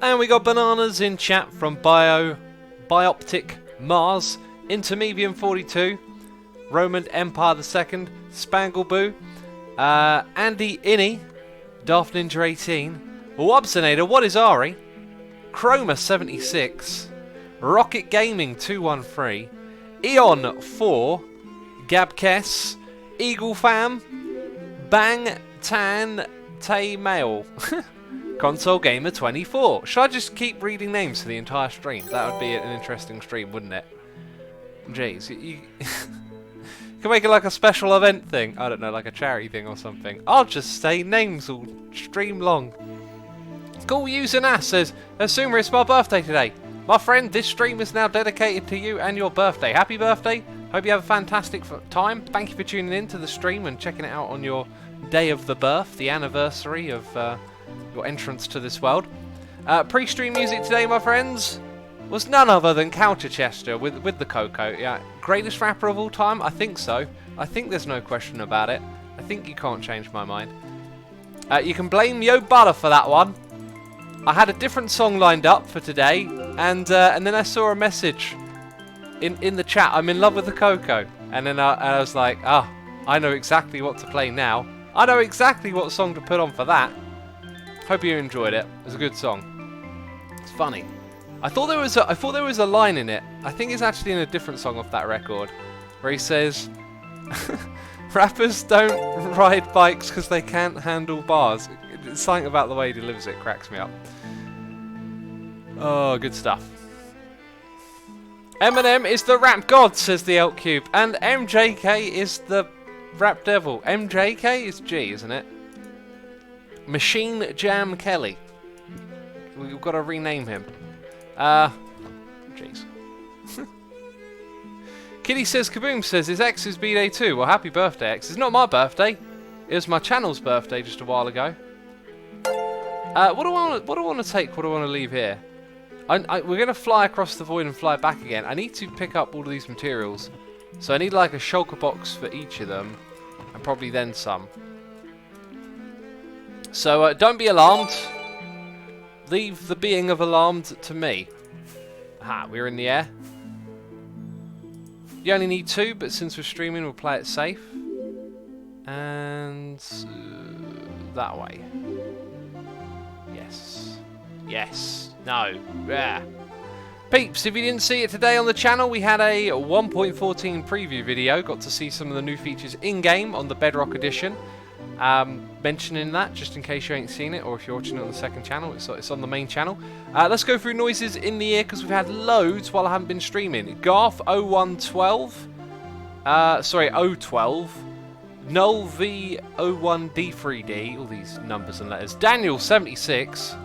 And we got bananas in chat from Bioptic Mars, Intermevium42, Roman Empire II, Spangleboo, Andy Innie, Daft Ninja 18, Wobsonator, What is Ari, Chroma 76, Rocket Gaming 213, Eon 4, Gabkess, Eagle Fam, Bang Tan Tay Mail, Console Gamer 24. Should I just keep reading names for the entire stream? That would be an interesting stream, wouldn't it? Jeez, you can make it like a special event thing. I don't know, like a charity thing or something. I'll just say names all stream long. Cool User Nas says, Assumer, it's my birthday today. My friend, this stream is now dedicated to you and your birthday. Happy birthday. Hope you have a fantastic time. Thank you for tuning in to the stream and checking it out on your day of the birth, the anniversary of your entrance to this world. Pre-stream music today, my friends, was none other than Counter Chester with the Coco. Yeah, greatest rapper of all time? I think so. I think there's no question about it. I think you can't change my mind. You can blame Yo Butter for that one. I had a different song lined up for today, and then I saw a message in the chat. I'm in love with the Coco, and then I was like, I know exactly what to play now. I know exactly what song to put on for that. Hope you enjoyed it. It was a good song. It's funny. I thought there was a line in it. I think it's actually in a different song off that record, where he says, "Rappers don't ride bikes because they can't handle bars." It's something about the way he delivers it cracks me up. Oh, good stuff. Eminem is the rap god, says the Elk Cube, and MJK is the rap devil. MJK is G, isn't it? Machine Jam Kelly. We've got to rename him. Jeez. Kitty says, Kaboom says, his X's B-Day too. Well, happy birthday, X. It's not my birthday. It was my channel's birthday just a while ago. What do I want to take? What do I want to leave here? We're going to fly across the void and fly back again. I need to pick up all of these materials. So I need like a shulker box for each of them. And probably then some. So don't be alarmed. Leave the being of alarmed to me. Aha, we're in the air. You only need 2, but since we're streaming, we'll play it safe. And that way. Yes. Yes. No. Yeah. Peeps, if you didn't see it today on the channel, we had a 1.14 preview video. Got to see some of the new features in-game on the Bedrock Edition. Mentioning that, just in case you ain't seen it, or if you're watching it on the second channel, it's on the main channel. Let's go through noises in the ear, because we've had loads while I haven't been streaming. Garth 0112, sorry, 012, Null V 01D3D, all these numbers and letters. Daniel 76,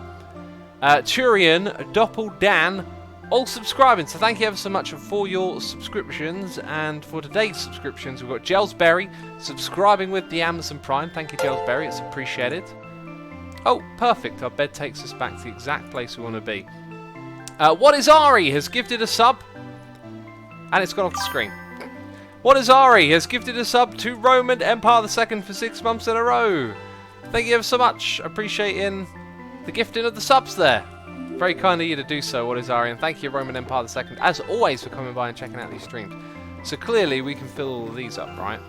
Turian, Doppel Dan, all subscribing, so thank you ever so much for your subscriptions. And for today's subscriptions, we've got Gelsberry subscribing with the Amazon Prime. Thank you, Gelsberry, it's appreciated. Oh, perfect, our bed takes us back to the exact place we want to be. What is Ari has gifted a sub, and it's gone off the screen. What is Ari has gifted a sub to Roman Empire II for 6 months in a row. Thank you ever so much, appreciating the gifting of the subs there. Very kind of you to do so, What is Ari, and thank you, Roman Empire II, as always, for coming by and checking out these streams. So clearly we can fill all of these up, right?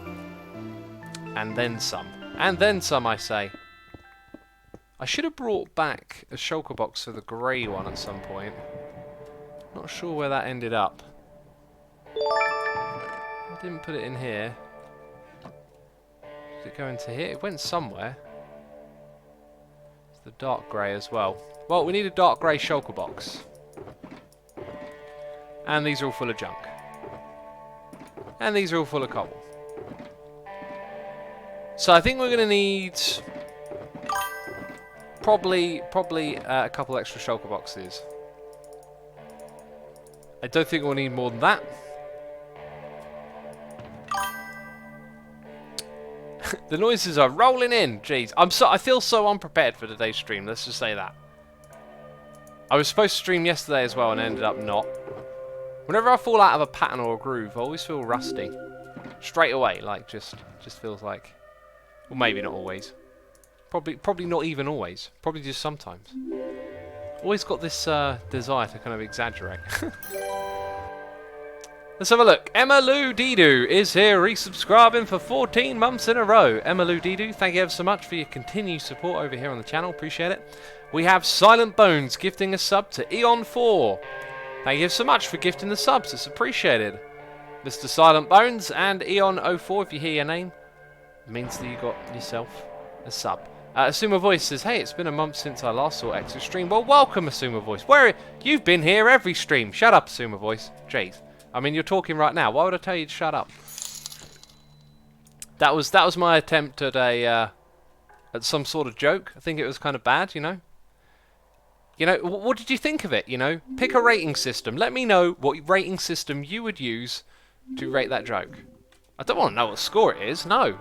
And then some. And then some, I say. I should have brought back a shulker box for the grey one at some point. Not sure where that ended up. I didn't put it in here. Did it go into here? It went somewhere. It's the dark grey as well. Well, we need a dark grey shulker box. And these are all full of junk. And these are all full of cobble. So I think we're going to need probably a couple extra shulker boxes. I don't think we'll need more than that. The noises are rolling in. Jeez, I feel so unprepared for today's stream. Let's just say that. I was supposed to stream yesterday as well and ended up not. Whenever I fall out of a pattern or a groove, I always feel rusty. Straight away, like just feels like. Well, maybe not always. Probably not even always. Probably just sometimes. Always got this desire to kind of exaggerate. Let's have a look. Emma Lou Didu is here resubscribing for 14 months in a row. Emma Lou Didu, thank you ever so much for your continued support over here on the channel. Appreciate it. We have Silent Bones gifting a sub to Eon4. Thank you ever so much for gifting the subs. It's appreciated. Mr. Silent Bones and Eon04, if you hear your name, it means that you got yourself a sub. Asuma Voice says, hey, it's been a month since I last saw X's stream. Well, welcome, Asuma Voice. You've been here every stream. Shut up, Asuma Voice. Jeez. I mean, you're talking right now. Why would I tell you to shut up? That was my attempt at at some sort of joke. I think it was kind of bad, you know. You know, what did you think of it? You know, pick a rating system. Let me know what rating system you would use to rate that joke. I don't want to know what score it is. No.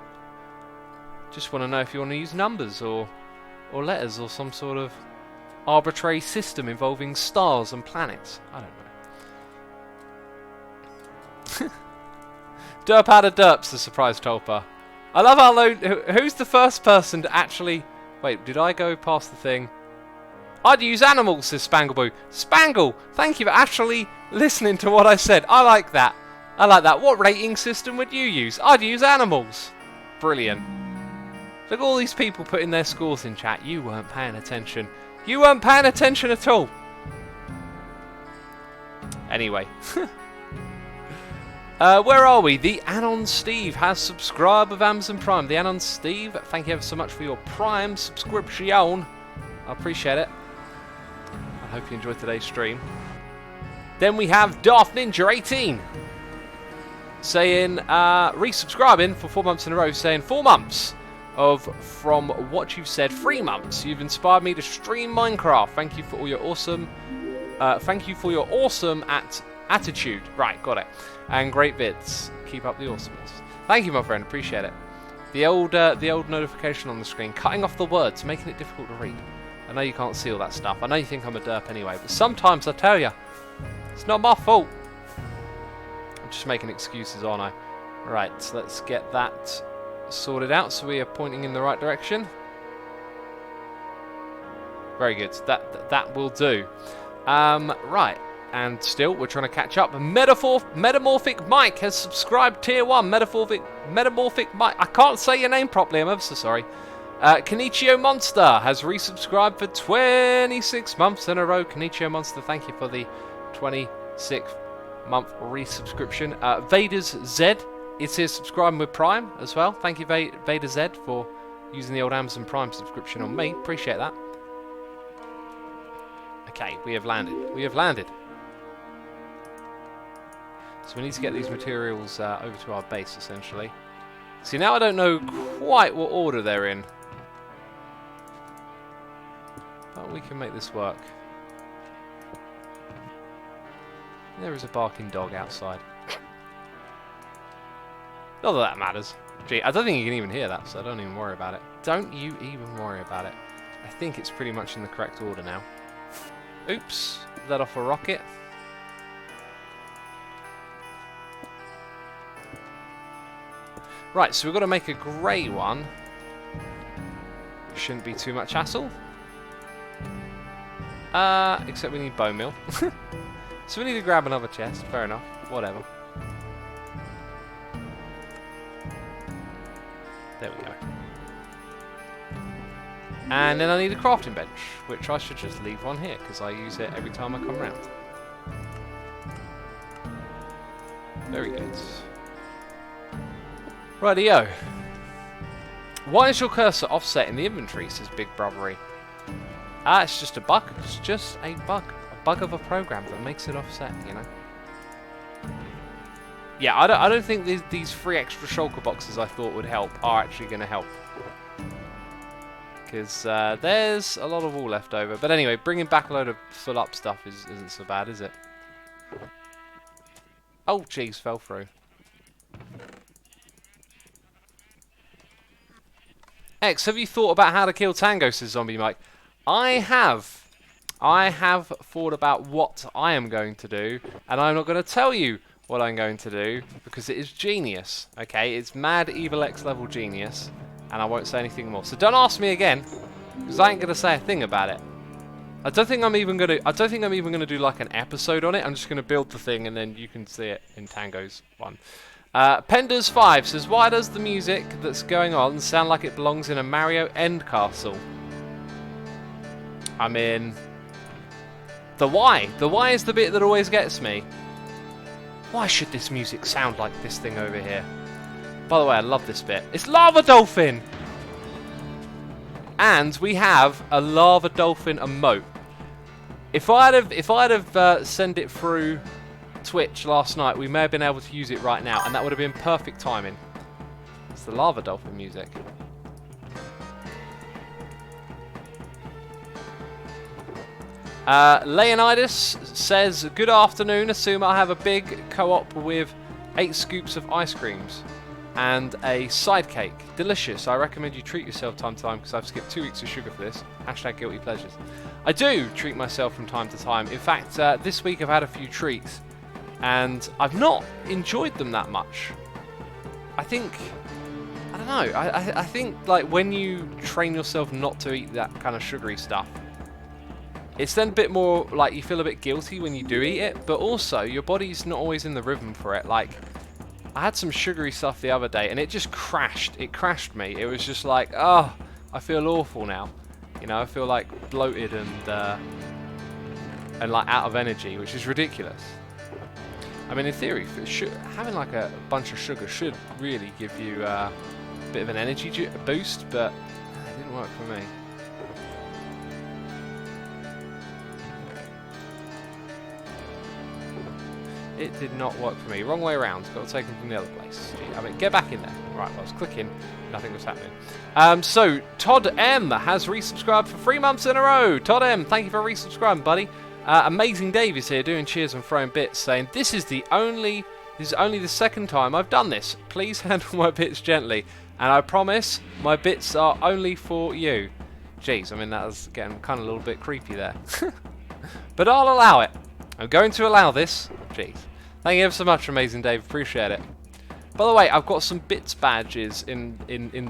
Just want to know if you want to use numbers or letters or some sort of arbitrary system involving stars and planets. I don't know. Derp out of derps, the surprise Tolpa. I love how low. Who's the first person to actually... Wait, did I go past the thing? I'd use animals, says Spangleboo. Spangle, thank you for actually listening to what I said. I like that. I like that. What rating system would you use? I'd use animals. Brilliant. Look at all these people putting their scores in chat. You weren't paying attention. You weren't paying attention at all. Anyway. Where are we? The Anon Steve has subscribed with Amazon Prime. The Anon Steve, thank you ever so much for your Prime subscription. I appreciate it. I hope you enjoyed today's stream. Then we have Darth Ninja 18 saying, resubscribing for 4 months in a row, saying 4 months of from what you've said, 3 months. You've inspired me to stream Minecraft. Thank you for all your awesome. Thank you for your awesome attitude. Right, got it. And great vids. Keep up the awesomeness. Thank you, my friend. Appreciate it. The old notification on the screen, cutting off the words, making it difficult to read. I know you can't see all that stuff. I know you think I'm a derp anyway, but sometimes I tell you, it's not my fault. I'm just making excuses, aren't I? Right, so let's get that sorted out so we are pointing in the right direction. Very good. That will do. Right. And still, we're trying to catch up. Metamorphic Mike has subscribed tier 1. Metamorphic Mike. I can't say your name properly. I'm ever so sorry. Kenichio Monster has resubscribed for 26 months in a row. Kenichio Monster, thank you for the 26th month resubscription. Vader's Z is here subscribing with Prime as well. Thank you, Vader Z, for using the old Amazon Prime subscription on me. Appreciate that. Okay, we have landed. We have landed. So we need to get these materials over to our base, essentially. See, now I don't know quite what order they're in. But we can make this work. There is a barking dog outside. Not that that matters. Gee, I don't think you can even hear that, so don't even worry about it. Don't you even worry about it. I think it's pretty much in the correct order now. Oops, let off a rocket. Right, so we've got to make a grey one. Shouldn't be too much hassle. Except we need bone meal. So we need to grab another chest. Fair enough. Whatever. There we go. And then I need a crafting bench, which I should just leave one here, because I use it every time I come round. Very good. Rightio. Why is your cursor offset in the inventory, says Big Brothery? It's just a bug. It's just a bug. A bug of a program that makes it offset, you know? Yeah, I don't think these 3 extra shulker boxes I thought would help are actually going to help. Because there's a lot of wool left over. But anyway, bringing back a load of full up stuff isn't so bad, is it? Oh, jeez, fell through. X, have you thought about how to kill Tango, says Zombie Mike? I have thought about what I am going to do, and I'm not going to tell you what I'm going to do, because it is genius, okay? It's mad evil X level genius, and I won't say anything more. So don't ask me again, because I ain't going to say a thing about it. I don't think I'm even gonna do like an episode on it. I'm just gonna build the thing and then you can see it in Tango's one. Penders5 says, why does the music that's going on sound like it belongs in a Mario End Castle? I mean, the why is the bit that always gets me. Why should this music sound like this thing over here? By the way, I love this bit. It's Lava Dolphin! And we have a Lava Dolphin emote. If I'd have sent it through Twitch last night, we may have been able to use it right now, and that would have been perfect timing. It's the Lava Dolphin music. Leonidas says, good afternoon. Assume I have a big co-op with 8 scoops of ice creams and a side cake. Delicious. I recommend you treat yourself time to time because I've skipped 2 weeks of sugar for this. Hashtag guilty pleasures. I do treat myself from time to time. In fact, this week I've had a few treats and I've not enjoyed them that much. I don't know. I think like when you train yourself not to eat that kind of sugary stuff, it's then a bit more like you feel a bit guilty when you do eat it, but also your body's not always in the rhythm for it. Like, I had some sugary stuff the other day and it just crashed. It crashed me. It was just like, oh, I feel awful now. You know, I feel like bloated and like out of energy, which is ridiculous. I mean, in theory, having like a bunch of sugar should really give you a bit of an energy boost, but it didn't work for me. It did not work for me. Wrong way around. Got to take them from the other place. I mean, get back in there. Right, I was clicking. Nothing was happening. So, Todd M has resubscribed for 3 months in a row. Todd M, thank you for resubscribing, buddy. Amazing Dave is here doing cheers and throwing bits, saying, this is only the second time I've done this. Please handle my bits gently. And I promise, my bits are only for you. Jeez, I mean, that was getting kind of a little bit creepy there. But I'll allow it. I'm going to allow this. Jeez. Thank you ever so much, Amazing Dave. Appreciate it. By the way, I've got some bits badges in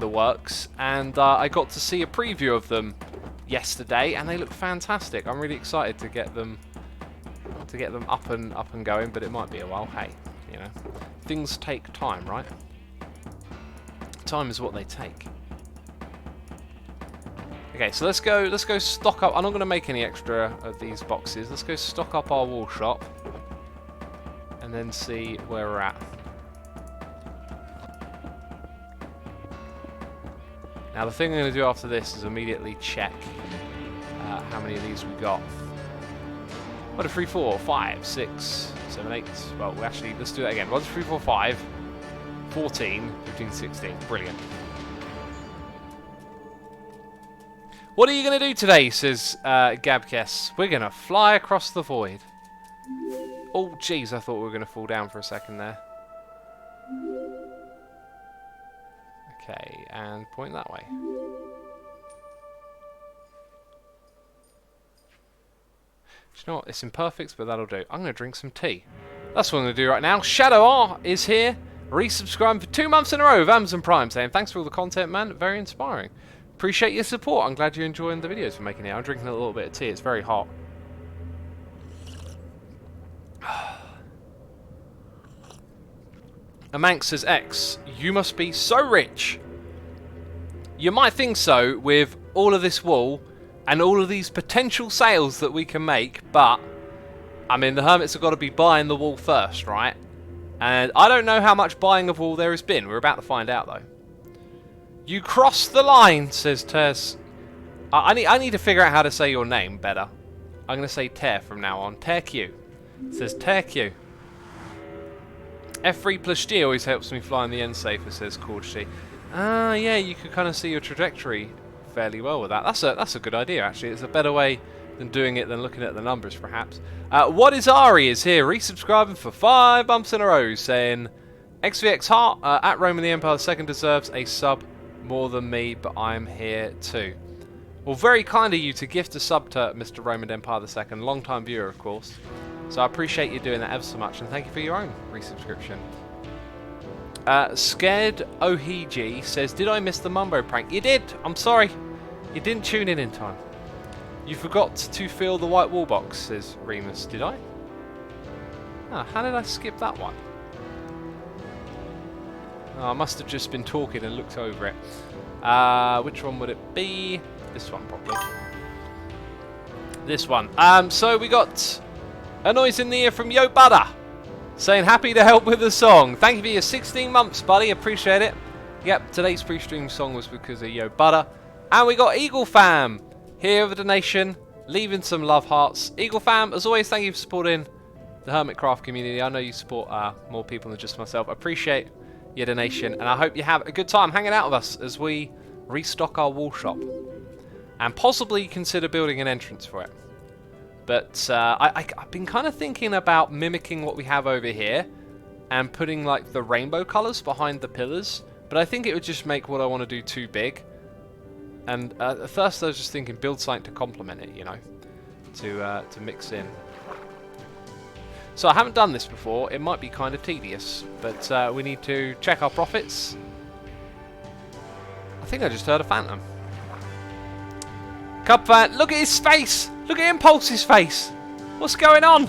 the works, and I got to see a preview of them yesterday, and they look fantastic. I'm really excited to get them up and going, but it might be a while. Hey, you know, things take time, right? Time is what they take. Okay, so let's go stock up. I'm not going to make any extra of these boxes. Let's go stock up our wall shop and then see where we're at. Now the thing I'm going to do after this is immediately check how many of these we got. 1, 2, 3, 4, 5, 6, 7, 8. Well, actually, let's do that again. 1, 2, 3, 4, 5, 14, 15, 16. Brilliant. What are you going to do today, says Gabkes. We're going to fly across the void. Oh, jeez, I thought we were going to fall down for a second there. Okay, and point that way. Do you know what? It's imperfect, but that'll do. I'm going to drink some tea. That's what I'm going to do right now. Shadow R is here, resubscribing for 2 months in a row with Amazon Prime, saying thanks for all the content, man. Very inspiring. Appreciate your support. I'm glad you're enjoying the videos we're making here. I'm drinking a little bit of tea. It's very hot. Amank says, X, you must be so rich. You might think so with all of this wool and all of these potential sales that we can make, but I mean, the hermits have got to be buying the wool first, right? And I don't know how much buying of wool there has been. We're about to find out, though. You crossed the line, says Tess. I need to figure out how to say your name better. I'm going to say Ter from now on. Terq. It says Terq. F3 plus G always helps me fly in the end safer, says Cordshi. Ah, yeah, you can kind of see your trajectory fairly well with that. That's a good idea, actually. It's a better way than doing it than looking at the numbers, perhaps. What is Ari is here, resubscribing for 5 bumps in a row, saying XVX Heart at Roman the Empire II deserves a sub more than me, but I'm here too. Well, very kind of you to gift a sub to Mr. Roman Empire II, long-time viewer, of course. So I appreciate you doing that ever so much, and thank you for your own resubscription. Scared Ohiji says, did I miss the Mumbo prank? You did! I'm sorry. You didn't tune in time. You forgot to fill the white wall box, says Remus. Did I? Oh, how did I skip that one? Oh, I must have just been talking and looked over it. Which one would it be? This one, probably. This one. So we got a noise in the ear from Yo Butter saying happy to help with the song. Thank you for your 16 months, buddy. Appreciate it. Yep, today's pre-stream song was because of Yo Butter. And we got Eagle Fam here with a donation, leaving some love hearts. Eagle Fam, as always, thank you for supporting the Hermitcraft community. I know you support more people than just myself. I appreciate your donation, and I hope you have a good time hanging out with us as we restock our wall shop and possibly consider building an entrance for it. But I've been kind of thinking about mimicking what we have over here and putting like the rainbow colors behind the pillars, but I think it would just make what I want to do too big. And at first I was just thinking build something to complement it, you know, to mix in. So I haven't done this before. It might be kind of tedious, but we need to check our profits. I think I just heard a phantom. Cubfan, look at his face! Look at Impulse's face! What's going on?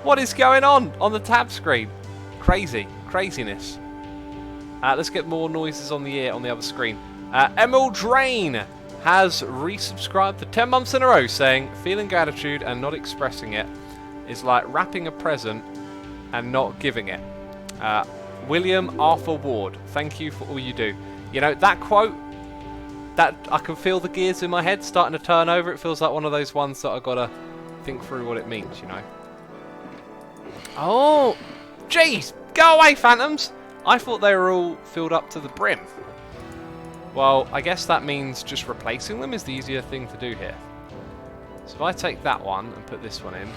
What is going on the tab screen? Crazy. Craziness. Let's get more noises on the ear on the other screen. Emerald Drain has resubscribed for 10 months in a row, saying, feeling gratitude and not expressing it is like wrapping a present and not giving it. William Arthur Ward, thank you for all you do. You know, that quote, that I can feel the gears in my head starting to turn over. It feels like one of those ones that I've got to think through what it means, you know. Oh, jeez, go away, phantoms. I thought they were all filled up to the brim. Well, I guess that means just replacing them is the easier thing to do here. So if I take that one and put this one in,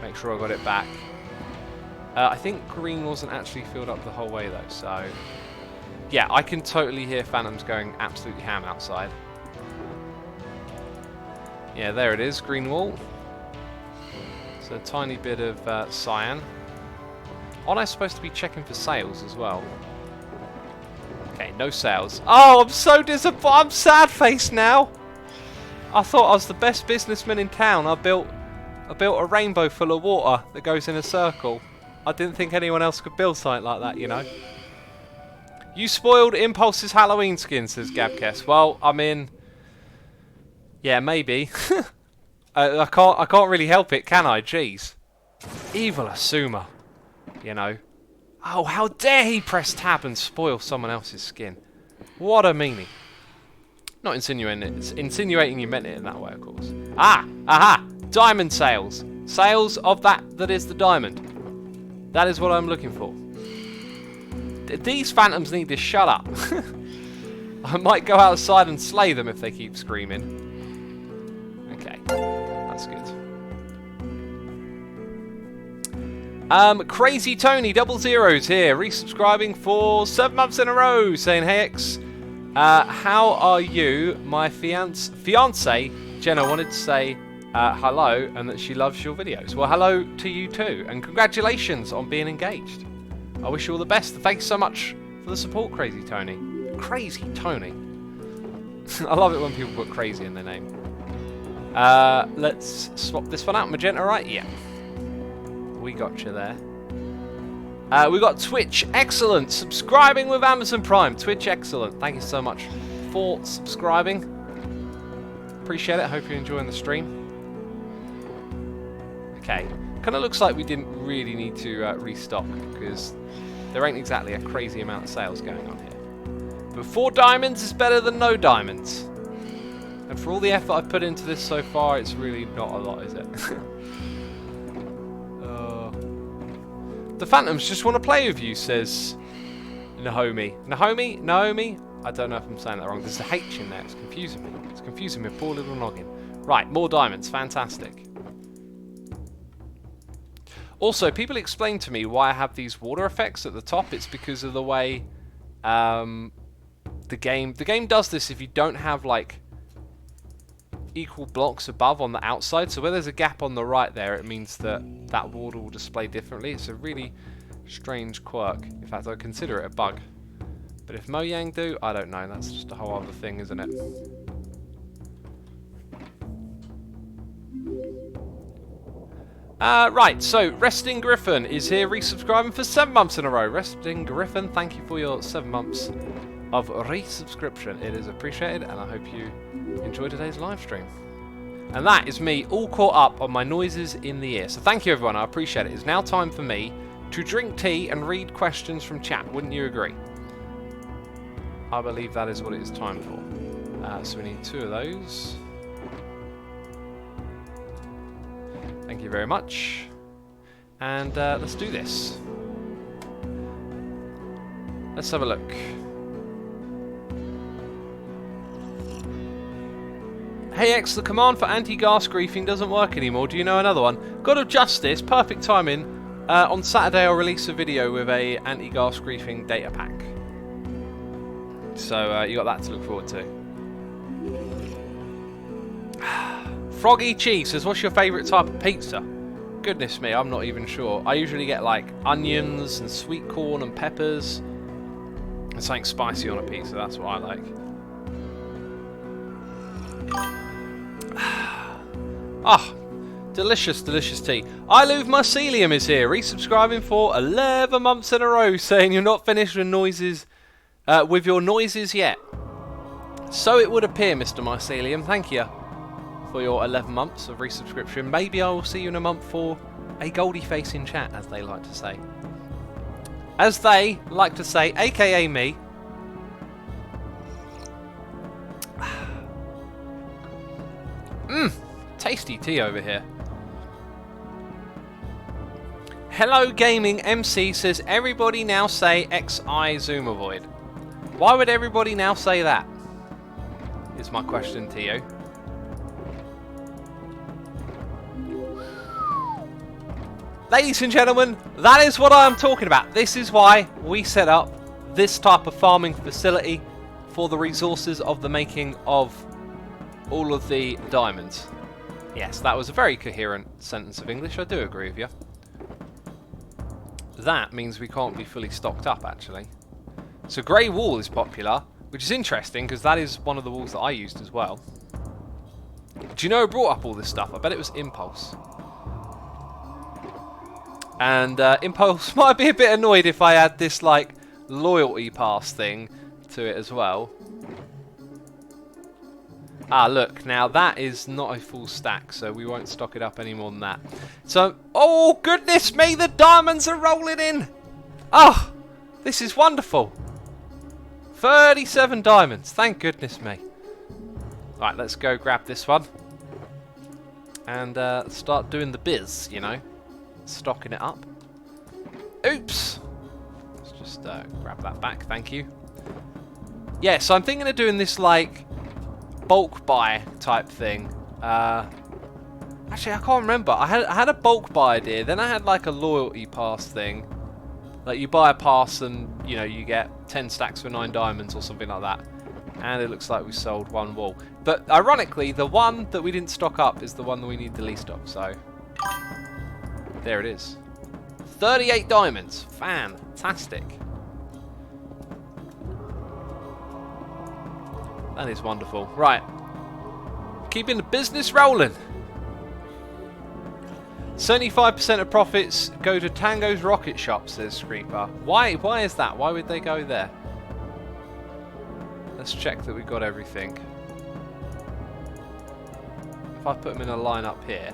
make sure I got it back. I think green wasn't actually filled up the whole way though, so yeah, I can totally hear phantoms going absolutely ham outside. Yeah, there it is, green wall. So a tiny bit of cyan. Aren't I supposed to be checking for sales as well? Okay, no sales. Oh, I'm so disappointed. I'm sad-faced now. I thought I was the best businessman in town. I built a rainbow full of water that goes in a circle. I didn't think anyone else could build something like that, you know. You spoiled Impulse's Halloween skin, says Gabkes. Well, I mean, yeah, maybe. I can't really help it, can I? Jeez. Evil Asuma, you know. Oh, how dare he press tab and spoil someone else's skin. What a meanie. Not insinuating it. It's insinuating you meant it in that way, of course. Ah! Aha! Diamond sales. Sales of that is the diamond. That is what I'm looking for. These phantoms need to shut up. I might go outside and slay them if they keep screaming. Okay. That's good. Crazy Tony, 00s here, resubscribing for 7 months in a row, saying, hey X, how are you? My fiance Jenna wanted to say hello and that she loves your videos. Well, hello to you too, and congratulations on being engaged. I wish you all the best. Thanks so much for the support, Crazy Tony. Crazy Tony. I love it when people put crazy in their name. Let's swap this one out. Magenta, right? Yeah. We got you there. We got Twitch Excellent subscribing with Amazon Prime. Twitch Excellent, thank you so much for subscribing. Appreciate it. Hope you're enjoying the stream. Okay, kind of looks like we didn't really need to restock because there ain't exactly a crazy amount of sales going on here. But 4 diamonds is better than no diamonds. And for all the effort I've put into this so far, it's really not a lot, is it? The phantoms just want to play with you, says Naomi. Naomi? I don't know if I'm saying that wrong. There's a H in there. It's confusing me. It's confusing my poor little noggin. Right, more diamonds. Fantastic. Also, people explain to me why I have these water effects at the top. It's because of the way the game does this if you don't have like equal blocks above on the outside. So where there's a gap on the right there, it means that that water will display differently. It's a really strange quirk. In fact, I consider it a bug. But if Mojang do, I don't know. That's just a whole other thing, isn't it? Right, so Resting Griffin is here resubscribing for 7 months in a row. Resting Griffin, thank you for your 7 months of resubscription. It is appreciated, and I hope you enjoy today's live stream. And that is me all caught up on my noises in the ear. So thank you everyone, I appreciate it. It's now time for me to drink tea and read questions from chat. Wouldn't you agree? I believe that is what it is time for. So we need 2 of those. Thank you very much. And let's do this. Let's have a look. Hey X, the command for anti-gas griefing doesn't work anymore. Do you know another one? God of Justice, perfect timing. On Saturday I'll release a video with a anti-gas griefing data pack. So you got that to look forward to. Froggy Cheese says, what's your favourite type of pizza? Goodness me, I'm not even sure. I usually get like onions and sweet corn and peppers. And something spicy on a pizza, that's what I like. Ah, delicious, delicious tea. Ilove Mycelium is here, resubscribing for 11 months in a row, saying you're not finished with noises, with your noises yet. So it would appear, Mr. Mycelium. Thank you for your 11 months of resubscription. Maybe I will see you in a month for a goldie face in chat, as they like to say. As they like to say, aka me. Tasty tea over here. Hello Gaming MC says, everybody now say XI zoom avoid. Why would everybody now say that? Is my question to you. Ladies and gentlemen, that is what I am talking about. This is why we set up this type of farming facility for the resources of the making of all of the diamonds. Yes, that was a very coherent sentence of English. I do agree with you. That means we can't be fully stocked up, actually. So grey wool is popular, which is interesting because that is one of the wools that I used as well. Do you know who brought up all this stuff? I bet it was Impulse. And Impulse might be a bit annoyed if I add this like loyalty pass thing to it as well. Ah, look, now that is not a full stack, so we won't stock it up any more than that. So, oh goodness me, the diamonds are rolling in! Oh, this is wonderful. 37 diamonds, thank goodness me. Right, let's go grab this one. And start doing the biz, you know. Stocking it up. Oops! Let's just grab that back, thank you. Yeah, so I'm thinking of doing this like bulk buy type thing. Actually, I can't remember. I had a bulk buy idea. Then I had like a loyalty pass thing. Like you buy a pass and you know you get 10 stacks for 9 diamonds or something like that. And it looks like we sold 1 wool. But ironically, the one that we didn't stock up is the one that we need the least of. So there it is. 38 diamonds. Fantastic. That is wonderful. Right. Keeping the business rolling. 75% of profits go to Tango's Rocket Shop, says Screeper. Why is that? Why would they go there? Let's check that we've got everything. If I put them in a line up here.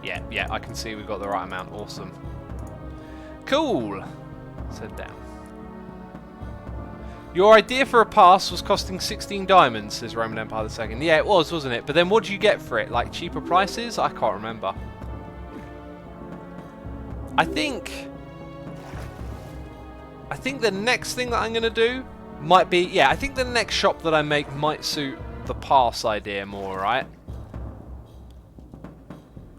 Yeah, I can see we've got the right amount. Awesome. Cool. Let's head down. Your idea for a pass was costing 16 diamonds, says Roman Empire II. Yeah, it was, wasn't it? But then what did you get for it? Like cheaper prices? I can't remember. I think the next thing that I'm going to do might be... Yeah, I think the next shop that I make might suit the pass idea more, right?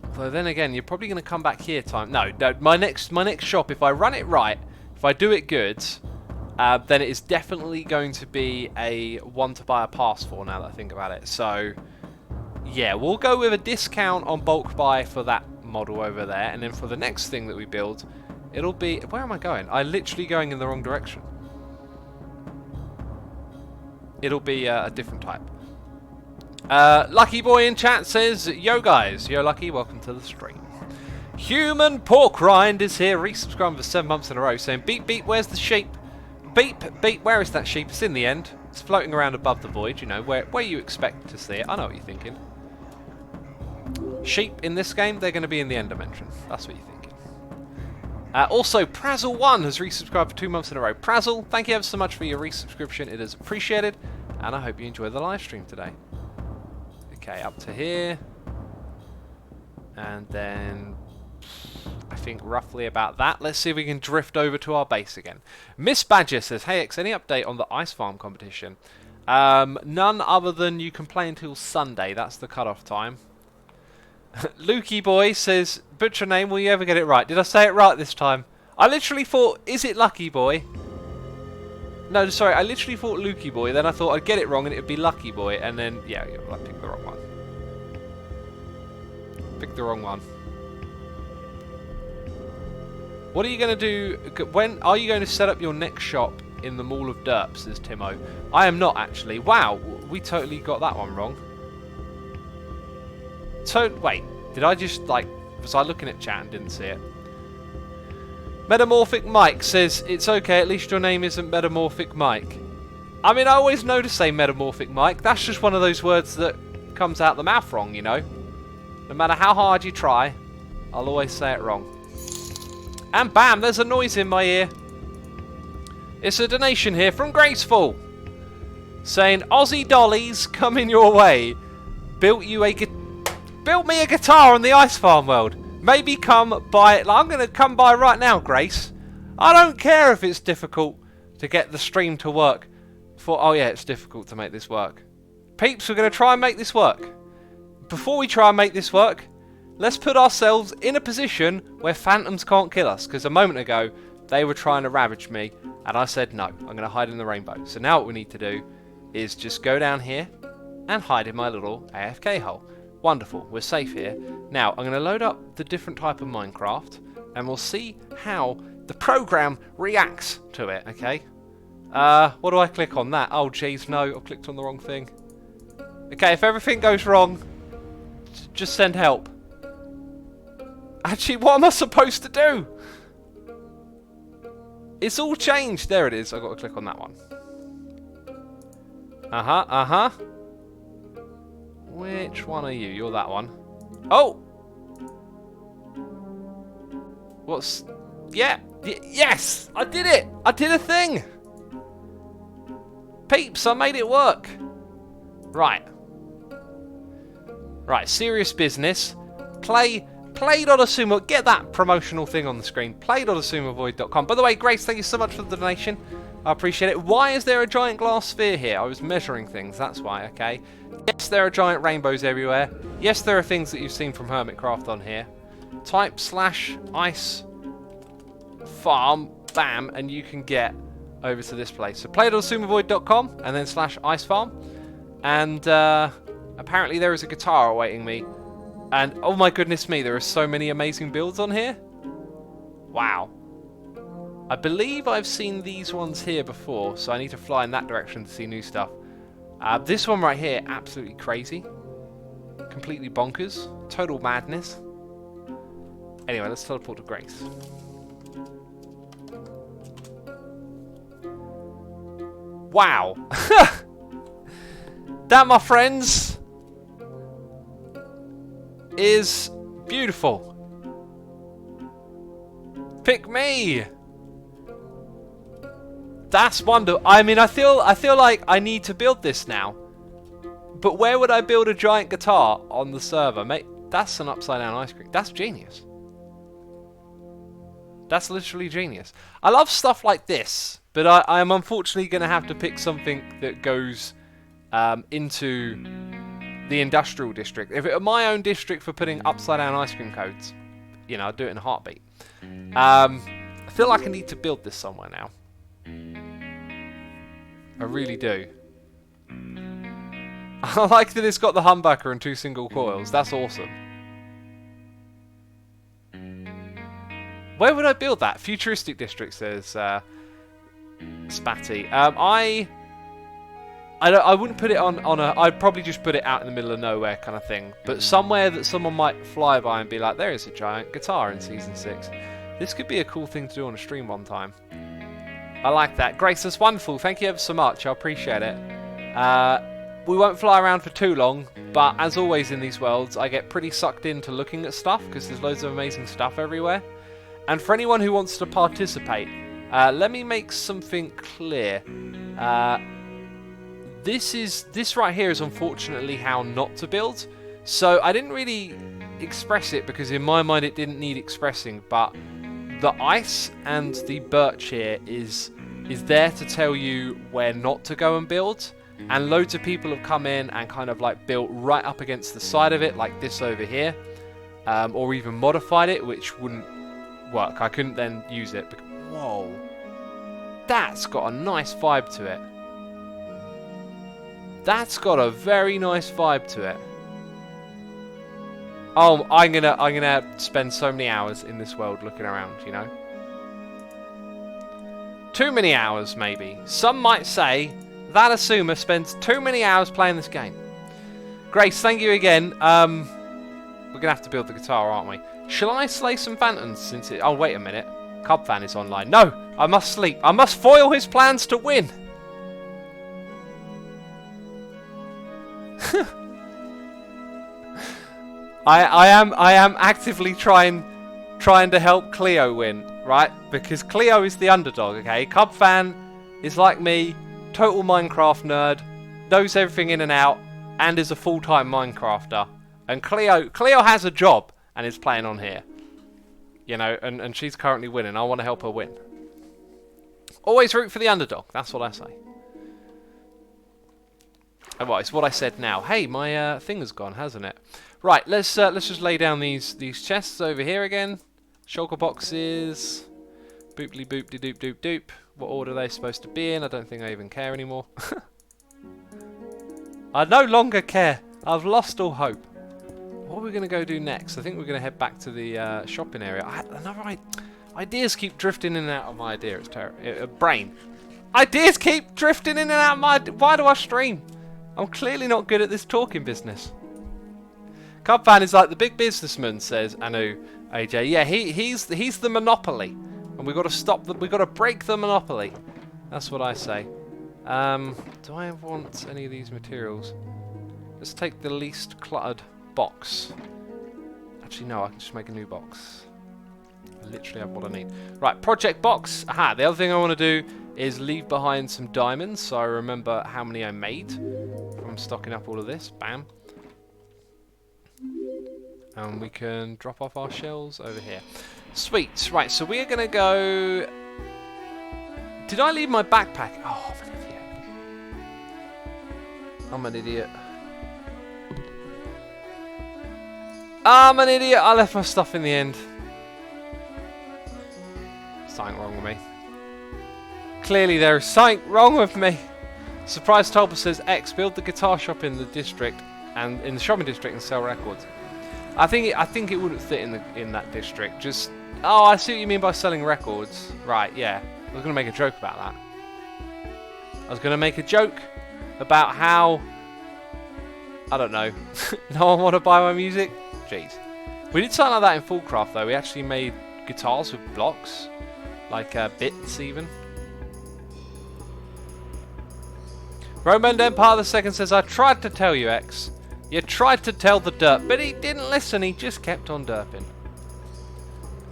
Although then again, you're probably going to come back here time... No, my next shop, if I run it right, if I do it good... then it is definitely going to be a one to buy a pass for now that I think about it. So, yeah, we'll go with a discount on bulk buy for that model over there. And then for the next thing that we build, it'll be... Where am I going? I'm literally going in the wrong direction. It'll be a different type. Lucky Boy in chat says, yo guys, yo Lucky, welcome to the stream. Human Pork Rind is here, resubscribing for 7 months in a row, saying, beep beep, where's the sheep? Beep beep, where is that sheep? It's in the end. It's floating around above the void, you know, where you expect to see it. I know what you're thinking. Sheep in this game, they're going to be in the end dimension. That's what you're thinking. Also, Prazzle1 has resubscribed for 2 months in a row. Prazzle, thank you ever so much for your resubscription. It is appreciated, and I hope you enjoy the live stream today. Okay, up to here. And then I think roughly about that. Let's see if we can drift over to our base again. Miss Badger says, hey X, any update on the ice farm competition? None other than you can play until Sunday. That's the cutoff time. Lukey Boy says, butcher name, will you ever get it right? Did I say it right this time? I literally thought, is it Lucky Boy? No, sorry, I literally thought Lukey Boy, then I thought I'd get it wrong and it would be Lucky Boy, and then, yeah, I picked the wrong one. Picked the wrong one. What are you going to do? When are you going to set up your next shop in the Mall of Derp, says Timo. I am not, actually. Wow, we totally got that one wrong. Wait, did I just, like, was I looking at chat and didn't see it? Metamorphic Mike says, it's okay, at least your name isn't Metamorphic Mike. I mean, I always know to say Metamorphic Mike. That's just one of those words that comes out the mouth wrong, you know? No matter how hard you try, I'll always say it wrong. And bam, there's a noise in my ear. It's a donation here from Graceful, saying, Aussie dollies coming your way. Built me a guitar on the Ice Farm world. Maybe come by. I'm going to come by right now, Grace. I don't care if it's difficult to get the stream to work. Oh yeah, it's difficult to make this work. Peeps, we're going to try and make this work. Before we try and make this work, let's put ourselves in a position where phantoms can't kill us. Because a moment ago, they were trying to ravage me. And I said, no, I'm going to hide in the rainbow. So now what we need to do is just go down here and hide in my little AFK hole. Wonderful, we're safe here. Now, I'm going to load up the different type of Minecraft, and we'll see how the program reacts to it, okay? What do I click on that? Oh, jeez, no, I've clicked on the wrong thing. Okay, if everything goes wrong, just send help. Actually, what am I supposed to do? It's all changed. There it is. I've got to click on that one. Uh-huh. Which one are you? You're that one. Oh! What's... Yeah! Yes! I did it! I did a thing! Peeps, I made it work! Right. Right, serious business. Play.asumo. Get that promotional thing on the screen. Play.asumovoid.com. By the way, Grace, thank you so much for the donation. I appreciate it. Why is there a giant glass sphere here? I was measuring things, that's why, okay? Yes, there are giant rainbows everywhere. Yes, there are things that you've seen from Hermitcraft on here. Type /ice farm, bam, and you can get over to this place. So play.asumovoid.com and then /ice farm. And apparently there is a guitar awaiting me. And oh my goodness me, there are so many amazing builds on here. Wow. I believe I've seen these ones here before, so I need to fly in that direction to see new stuff. This one right here, absolutely crazy. Completely bonkers. Total madness. Anyway, let's teleport to Grace. Wow. That, my friends, is beautiful. Pick me. That's wonderful. I mean, I feel like I need to build this now. But where would I build a giant guitar on the server? Mate, that's an upside down ice cream. That's genius. That's literally genius. I love stuff like this, but I am unfortunately going to have to pick something that goes into the industrial district. If it were my own district for putting upside down ice cream codes, you know, I'd do it in a heartbeat. I feel like I need to build this somewhere now. I really do. I like that it's got the humbucker and 2 single coils. That's awesome. Where would I build that? Futuristic district, says Spatty. I wouldn't put it on a... I'd probably just put it out in the middle of nowhere kind of thing. But somewhere that someone might fly by and be like, there is a giant guitar in Season 6. This could be a cool thing to do on a stream one time. I like that. Grace, that's wonderful. Thank you ever so much. I appreciate it. We won't fly around for too long, but as always in these worlds, I get pretty sucked into looking at stuff because there's loads of amazing stuff everywhere. And for anyone who wants to participate, let me make something clear. This right here is unfortunately how not to build. So I didn't really express it because in my mind it didn't need expressing, but the ice and the birch here is there to tell you where not to go and build. And loads of people have come in and kind of like built right up against the side of it, like this over here, or even modified it, which wouldn't work. I couldn't then use it. Whoa, that's got a nice vibe to it. That's got a very nice vibe to it. Oh, I'm gonna spend so many hours in this world looking around, you know. Too many hours, maybe. Some might say that Asuma spends too many hours playing this game. Grace, thank you again. We're gonna have to build the guitar, aren't we? Shall I slay some phantoms since it... Oh, wait a minute. Cubfan is online. No, I must sleep. I must foil his plans to win. I am actively trying to help Cleo win, right? Because Cleo is the underdog, okay? Cubfan is like me, total Minecraft nerd, knows everything in and out, and is a full-time Minecrafter. And Cleo has a job and is playing on here. You know, and she's currently winning. I want to help her win. Always root for the underdog, that's what I say. Oh, well, it's what I said now. Hey, my thing has gone, hasn't it? Right, let's just lay down these chests over here again. Shulker boxes. Booply boopty doop doop doop. What order are they supposed to be in? I don't think I even care anymore. I no longer care. I've lost all hope. What are we going to go do next? I think we're going to head back to the shopping area. Ideas keep drifting in and out of my idea. It's terrible. Brain. Ideas keep drifting in and out of my... Why do I stream? I'm clearly not good at this talking business. Cubfan is like the big businessman, says Anu AJ. Yeah, he's the monopoly, and we got to stop we got to break the monopoly. That's what I say. Do I want any of these materials? Let's take the least cluttered box. Actually, no, I can just make a new box. I literally have what I need. Right, project box. Aha, the other thing I want to do is leave behind some diamonds, so I remember how many I made from stocking up all of this. Bam. And we can drop off our shells over here. Sweet. Right, so we are going to go... Did I leave my backpack? Oh, I'm an idiot. I'm an idiot. I'm an idiot. I left my stuff in the end. Something wrong with me. Clearly there is something wrong with me. Surprise Tulpa says X, build the guitar shop in the district and in the shopping district and sell records. I think it wouldn't fit in that district. Just I see what you mean by selling records. Right, yeah. I was gonna make a joke about that. I was gonna make a joke about how I don't know. No one want to buy my music? Jeez. We did something like that in Fullcraft though. We actually made guitars with blocks. Like bits even. Roman Empire II says, I tried to tell you, X. You tried to tell the derp, but he didn't listen. He just kept on derping.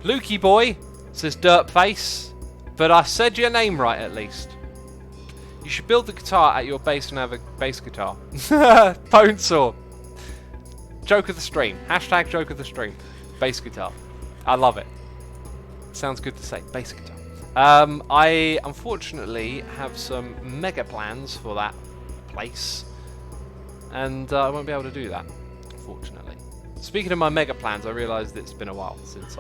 Lukey boy says, derp face. But I said your name right at least. You should build the guitar at your base and have a bass guitar. Bonesaw. Joke of the stream. Hashtag joke of the stream. Bass guitar. I love it. Sounds good to say. Bass guitar. I unfortunately have some mega plans for that place. And I won't be able to do that, unfortunately. Speaking of my mega plans, I realised it's been a while since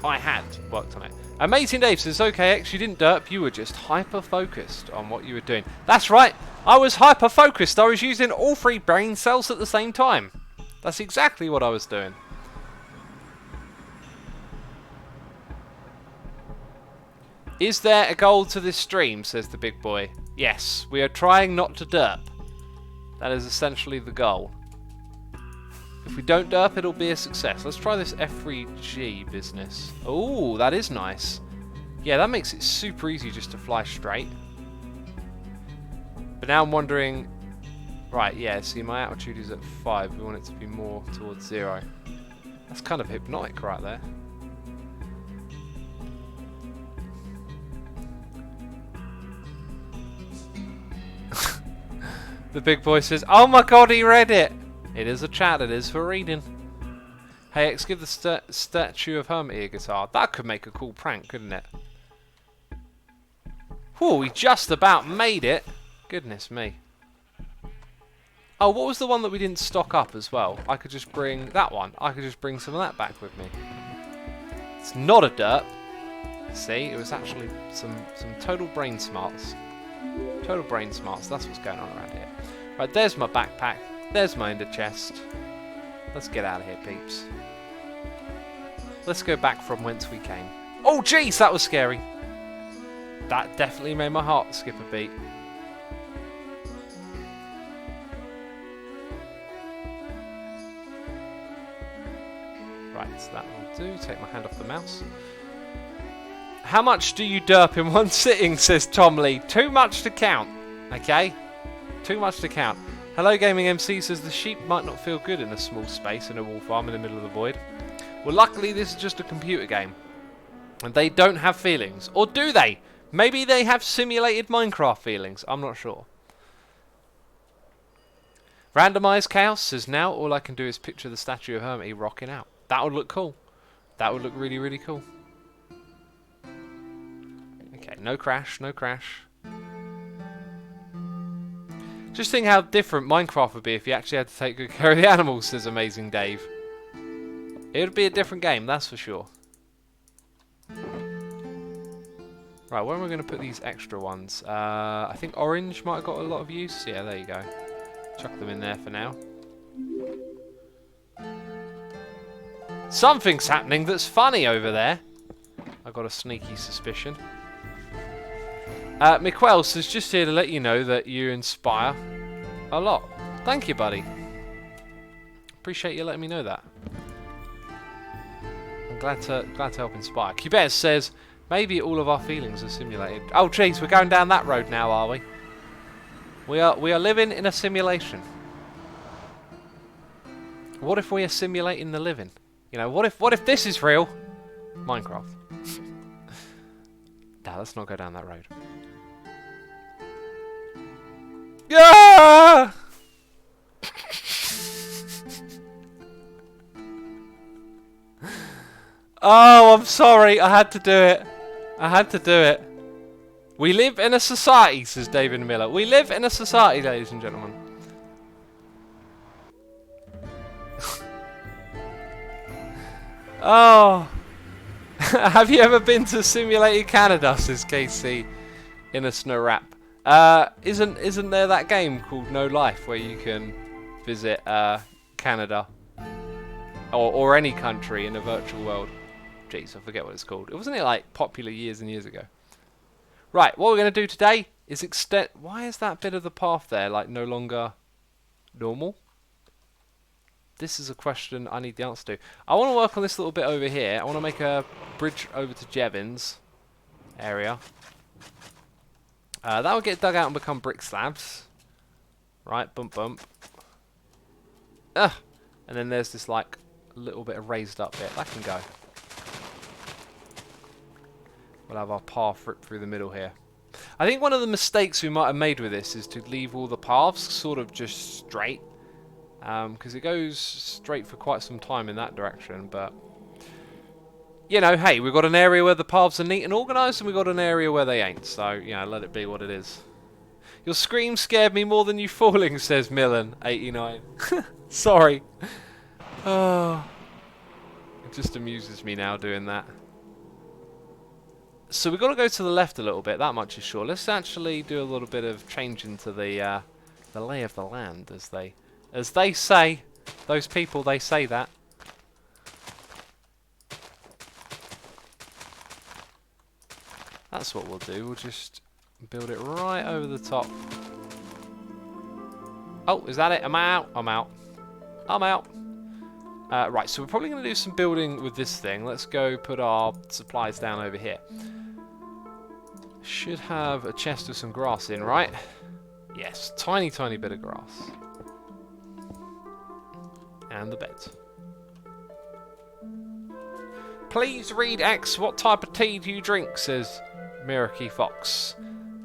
I had worked on it. Amazing Dave says, okay, X, you didn't derp, you were just hyper-focused on what you were doing. That's right, I was hyper-focused. I was using all 3 brain cells at the same time. That's exactly what I was doing. Is there a goal to this stream, says the big boy. Yes, we are trying not to derp. That is essentially the goal. If we don't derp, it'll be a success. Let's try this F3G business. Oh, that is nice. Yeah, that makes it super easy just to fly straight. But now I'm wondering... Right, yeah, see, my altitude is at 5. We want it to be more towards 0. That's kind of hypnotic right there. The big boy says, oh my god, he read it! It is a chat, it is for reading. Hey X, give the statue of Hermit a guitar. That could make a cool prank, couldn't it? Whew, we just about made it. Goodness me. Oh, what was the one that we didn't stock up as well? I could just bring that one. I could just bring some of that back with me. It's not a derp. See, it was actually some total brain smarts. Total brain smarts, that's what's going on around here. Right, there's my backpack. There's my ender chest. Let's get out of here, peeps. Let's go back from whence we came. Oh, jeez, that was scary. That definitely made my heart skip a beat. Right, so that will do. Take my hand off the mouse. How much do you derp in one sitting, says Tom Lee. Too much to count. Okay? Too much to count. Hello Gaming MC says the sheep might not feel good in a small space in a wool farm in the middle of the void. Well, luckily this is just a computer game. And they don't have feelings. Or do they? Maybe they have simulated Minecraft feelings. I'm not sure. Randomized Chaos says now all I can do is picture the statue of Hermit rocking out. That would look cool. That would look really, really cool. Okay, no crash, no crash. Just think how different Minecraft would be if you actually had to take good care of the animals, says Amazing Dave. It would be a different game, that's for sure. Right, where am I going to put these extra ones? I think orange might have got a lot of use. Yeah, there you go. Chuck them in there for now. Something's happening that's funny over there. I got a sneaky suspicion. Miquel says, just here to let you know that you inspire a lot. Thank you, buddy. Appreciate you letting me know that. I'm glad to help inspire. Cubez says, maybe all of our feelings are simulated. Oh, jeez, we're going down that road now, are we? We are living in a simulation. What if we are simulating the living? You know, what if this is real? Minecraft. Nah, let's not go down that road. Yeah! Oh, I'm sorry. I had to do it. I had to do it. We live in a society, says David Miller. We live in a society, ladies and gentlemen. Oh. Have you ever been to Simulated Canada, says KC in a snow rap. Isn't there that game called No Life where you can visit Canada or any country in a virtual world? Jeez, I forget what it's called. Wasn't it like popular years and years ago? Right, what we're going to do today is extend... Why is that bit of the path there like no longer normal? This is a question I need the answer to. I want to work on this little bit over here. I want to make a bridge over to Jevons area. That will get dug out and become brick slabs. Right, bump bump. Ugh! And then there's this like little bit of raised up bit. That can go. We'll have our path ripped through the middle here. I think one of the mistakes we might have made with this is to leave all the paths sort of just straight. Because it goes straight for quite some time in that direction, but... You know, hey, we've got an area where the paths are neat and organised, and we've got an area where they ain't. So, you know, let it be what it is. Your scream scared me more than you falling, says Millen89. Sorry. Oh, it just amuses me now doing that. So we've got to go to the left a little bit, that much is sure. Let's actually do a little bit of change into the lay of the land, as they say. Those people, they say that. That's what we'll do. We'll just build it right over the top. Oh, is that it? Am I out? I'm out. I'm out. Right, so we're probably going to do some building with this thing. Let's go put our supplies down over here. Should have a chest with some grass in, right? Yes, tiny, tiny bit of grass. And the beds. Please read X, what type of tea do you drink, says Miraki Fox.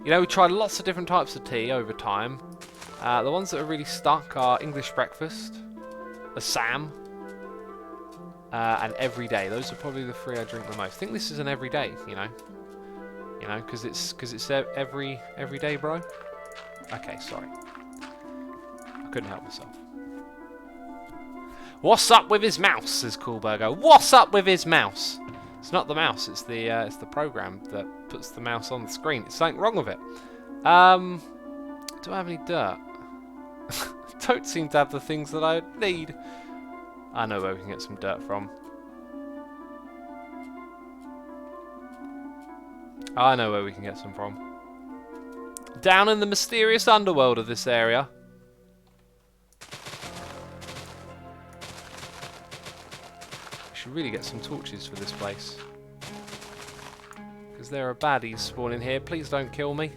You know, we tried lots of different types of tea over time. The ones that are really stuck are English breakfast, Assam, and everyday. Those are probably the 3 I drink the most. I think this is an everyday, you know, because it's every day, bro. Okay, sorry, I couldn't help myself. What's up with his mouse? Says Coolburger. What's up with his mouse? It's not the mouse. It's the program that puts the mouse on the screen. There's something wrong with it. Do I have any dirt? Don't seem to have the things that I need. I know where we can get some dirt from. I know where we can get some from. Down in the mysterious underworld of this area. Should really get some torches for this place, because there are baddies spawning here. Please don't kill me.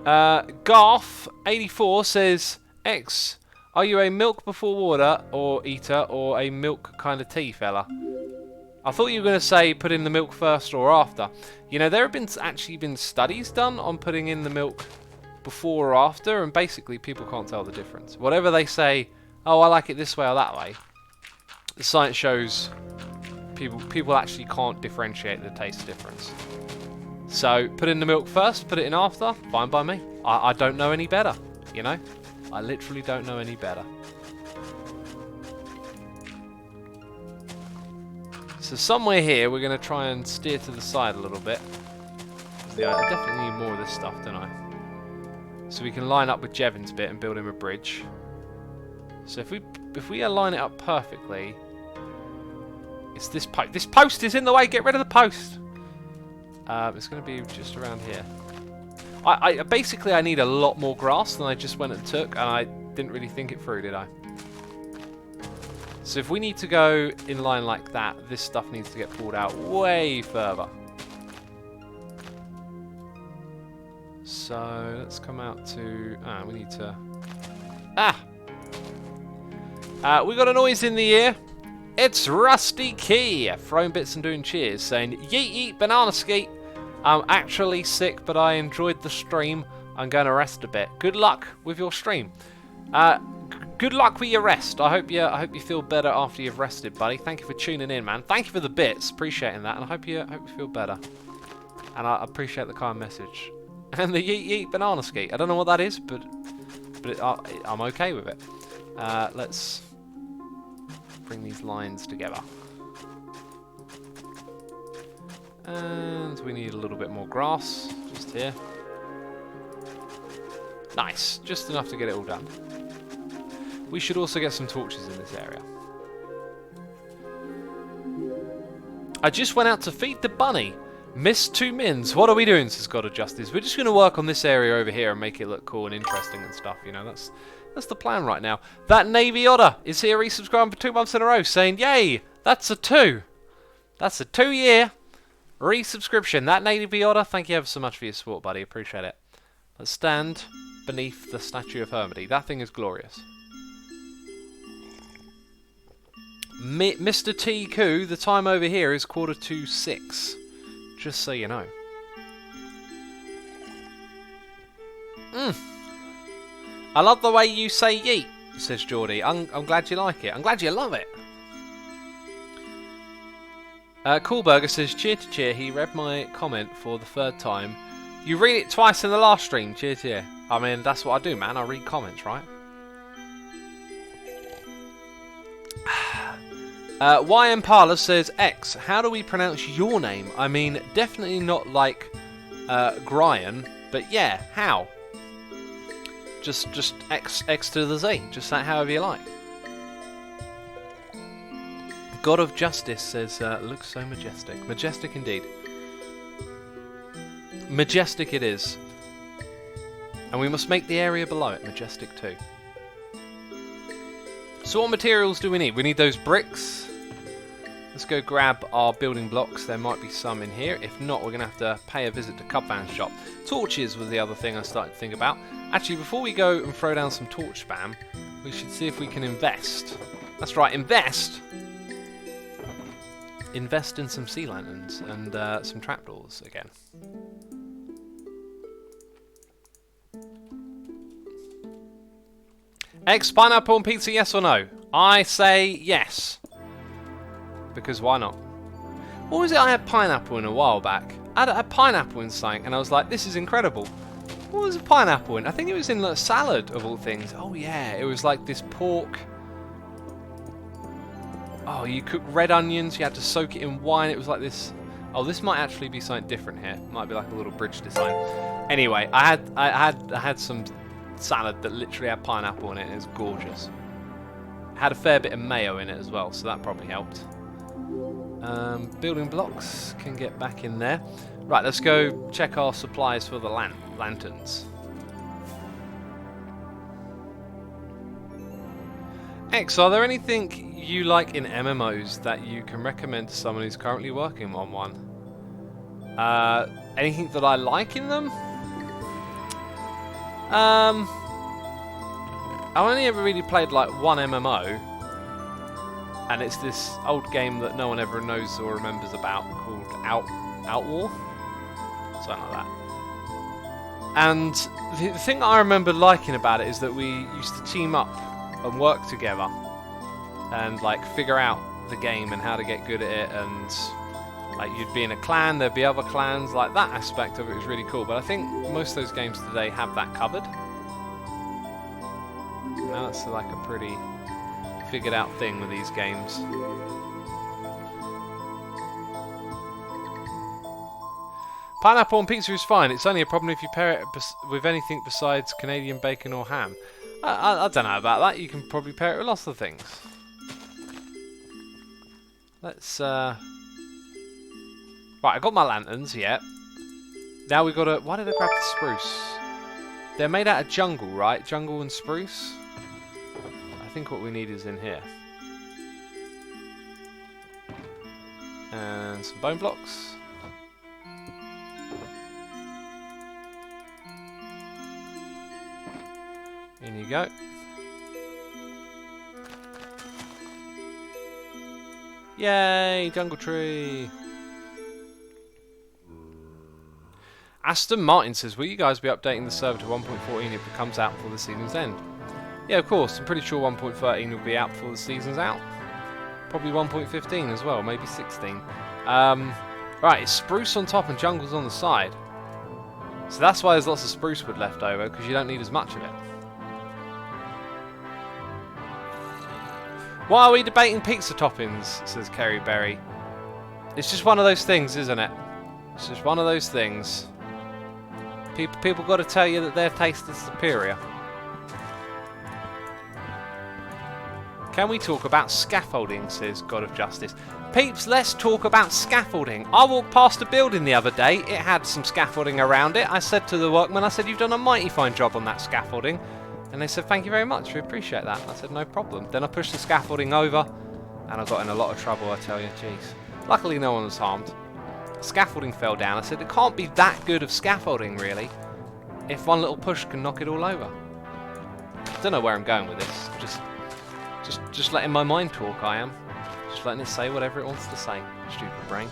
Garth84 says, X, are you a milk before water or eater or a milk kind of tea fella? I thought you were going to say put in the milk first or after. You know, there have actually been studies done on putting in the milk before or after, and basically people can't tell the difference. Whatever they say, oh, I like it this way or that way, the science shows people actually can't differentiate the taste difference. So put in the milk first, put it in after, fine by me. I don't know any better, you know? I literally don't know any better. So somewhere here we're going to try and steer to the side a little bit. Yeah, I definitely need more of this stuff, don't I? So we can line up with Jevin's bit and build him a bridge. So if we align it up perfectly, it's this post. This post is in the way. Get rid of the post. It's going to be just around here. I basically I need a lot more grass than I just went and took, and I didn't really think it through, did I? So if we need to go in line like that, this stuff needs to get pulled out way further. So let's come out to. We need to. We got a noise in the ear. It's Rusty Key, throwing bits and doing cheers, saying, yeet yeet banana skeet. I'm actually sick, but I enjoyed the stream. I'm going to rest a bit. Good luck with your stream. Good luck with your rest. I hope you feel better after you've rested, buddy. Thank you for tuning in, man. Thank you for the bits, appreciating that, and I hope you feel better. And I appreciate the kind message. And the yeet yeet banana skeet. I don't know what that is, but I'm okay with it. Let's bring these lines together. And we need a little bit more grass, just here. Nice, just enough to get it all done. We should also get some torches in this area. I just went out to feed the bunny. Missed 2 mins. What are we doing, says God of Justice? We're just going to work on this area over here and make it look cool and interesting and stuff, you know, that's the plan right now. That Navy Otter is here resubscribing for 2 months in a row, saying, yay, that's a 2. That's a 2-year resubscription. That Navy Otter, thank you ever so much for your support, buddy. Appreciate it. Let's stand beneath the statue of Hermity. That thing is glorious. Mr. T. Koo, the time over here is 6:45. Just so you know. I love the way you say yeet, says Geordie. I'm glad you like it. I'm glad you love it. Coolburger says, cheer to cheer. He read my comment for the 3rd time. You read it twice in the last stream. Cheer to cheer. I mean, that's what I do, man. I read comments, right? YM Parler says, X, how do we pronounce your name? I mean, definitely not like Brian, but yeah, how? Just X to the Z. Just that however you like. God of Justice says, looks so majestic. Majestic indeed. Majestic it is. And we must make the area below it majestic too. So what materials do we need? We need those bricks. Let's go grab our building blocks. There might be some in here. If not, we're going to have to pay a visit to Cubvan's shop. Torches was the other thing I started to think about. Actually, before we go and throw down some torch spam, we should see if we can invest. That's right, invest! Invest in some sea lanterns and some trapdoors again. Eggs, pineapple and pizza, yes or no? I say yes. Because why not? What was it I had pineapple in a while back? I had a pineapple in something and I was like, this is incredible. What was a pineapple in? I think it was in a salad of all things. Oh yeah, it was like this pork. Oh, you cook red onions, you had to soak it in wine. It was like this. Oh, this might actually be something different here. It might be like a little bridge design. Anyway, I had some salad that literally had pineapple in it and it was gorgeous. It had a fair bit of mayo in it as well, so that probably helped. Building blocks can get back in there. Right, let's go check our supplies for the lanterns. X, are there anything you like in MMOs that you can recommend to someone who's currently working on one? Anything that I like in them? I've only ever really played like one MMO, and it's this old game that no one ever knows or remembers about called Outwar, something like that. And the thing I remember liking about it is that we used to team up and work together and like figure out the game and how to get good at it, and like you'd be in a clan, there'd be other clans, like that aspect of it was really cool. But I think most of those games today have that covered. Now that's like a pretty figured out thing with these games. Pineapple on pizza is fine. It's only a problem if you pair it with anything besides Canadian bacon or ham. I don't know about that. You can probably pair it with lots of things. Let's right, I got my lanterns, yeah. Now we gotta, why did I grab the spruce? They're made out of jungle, right? Jungle and spruce. I think what we need is in here. And some bone blocks. In you go. Yay, jungle tree. Aston Martin says, will you guys be updating the server to 1.14 if it comes out before the season's end? Yeah, of course. I'm pretty sure 1.13 will be out before the season's out. Probably 1.15 as well, maybe 16. Right, it's spruce on top and jungle's on the side. So that's why there's lots of spruce wood left over, because you don't need as much of it. Why are we debating pizza toppings, says Kerry Berry. It's just one of those things, isn't it? It's just one of those things. People got to tell you that their taste is superior. Can we talk about scaffolding, says God of Justice. Peeps, let's talk about scaffolding. I walked past a building the other day. It had some scaffolding around it. I said to the workman, I said, you've done a mighty fine job on that scaffolding. And they said, thank you very much, we appreciate that. I said, no problem. Then I pushed the scaffolding over, and I got in a lot of trouble, I tell you, jeez. Luckily no one was harmed. Scaffolding fell down. I said, it can't be that good of scaffolding, really, if one little push can knock it all over. Don't know where I'm going with this. Just letting my mind talk, I am. Just letting it say whatever it wants to say. Stupid brain.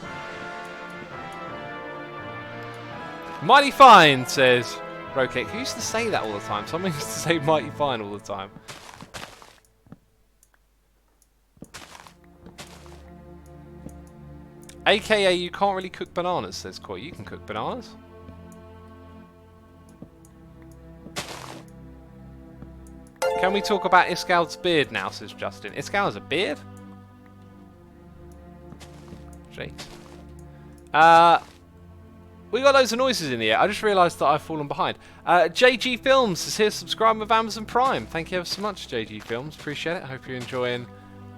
Mighty fine, says Rocake. Who used to say that all the time? Someone used to say mighty fine all the time. AKA, you can't really cook bananas, says Koi. You can cook bananas. Can we talk about Iskald's beard now, says Justin. Iskald has a beard? Jeez. We got loads of noises in here. I just realised that I've fallen behind. JG Films is here, subscribing with Amazon Prime. Thank you ever so much, JG Films. Appreciate it. I hope you're enjoying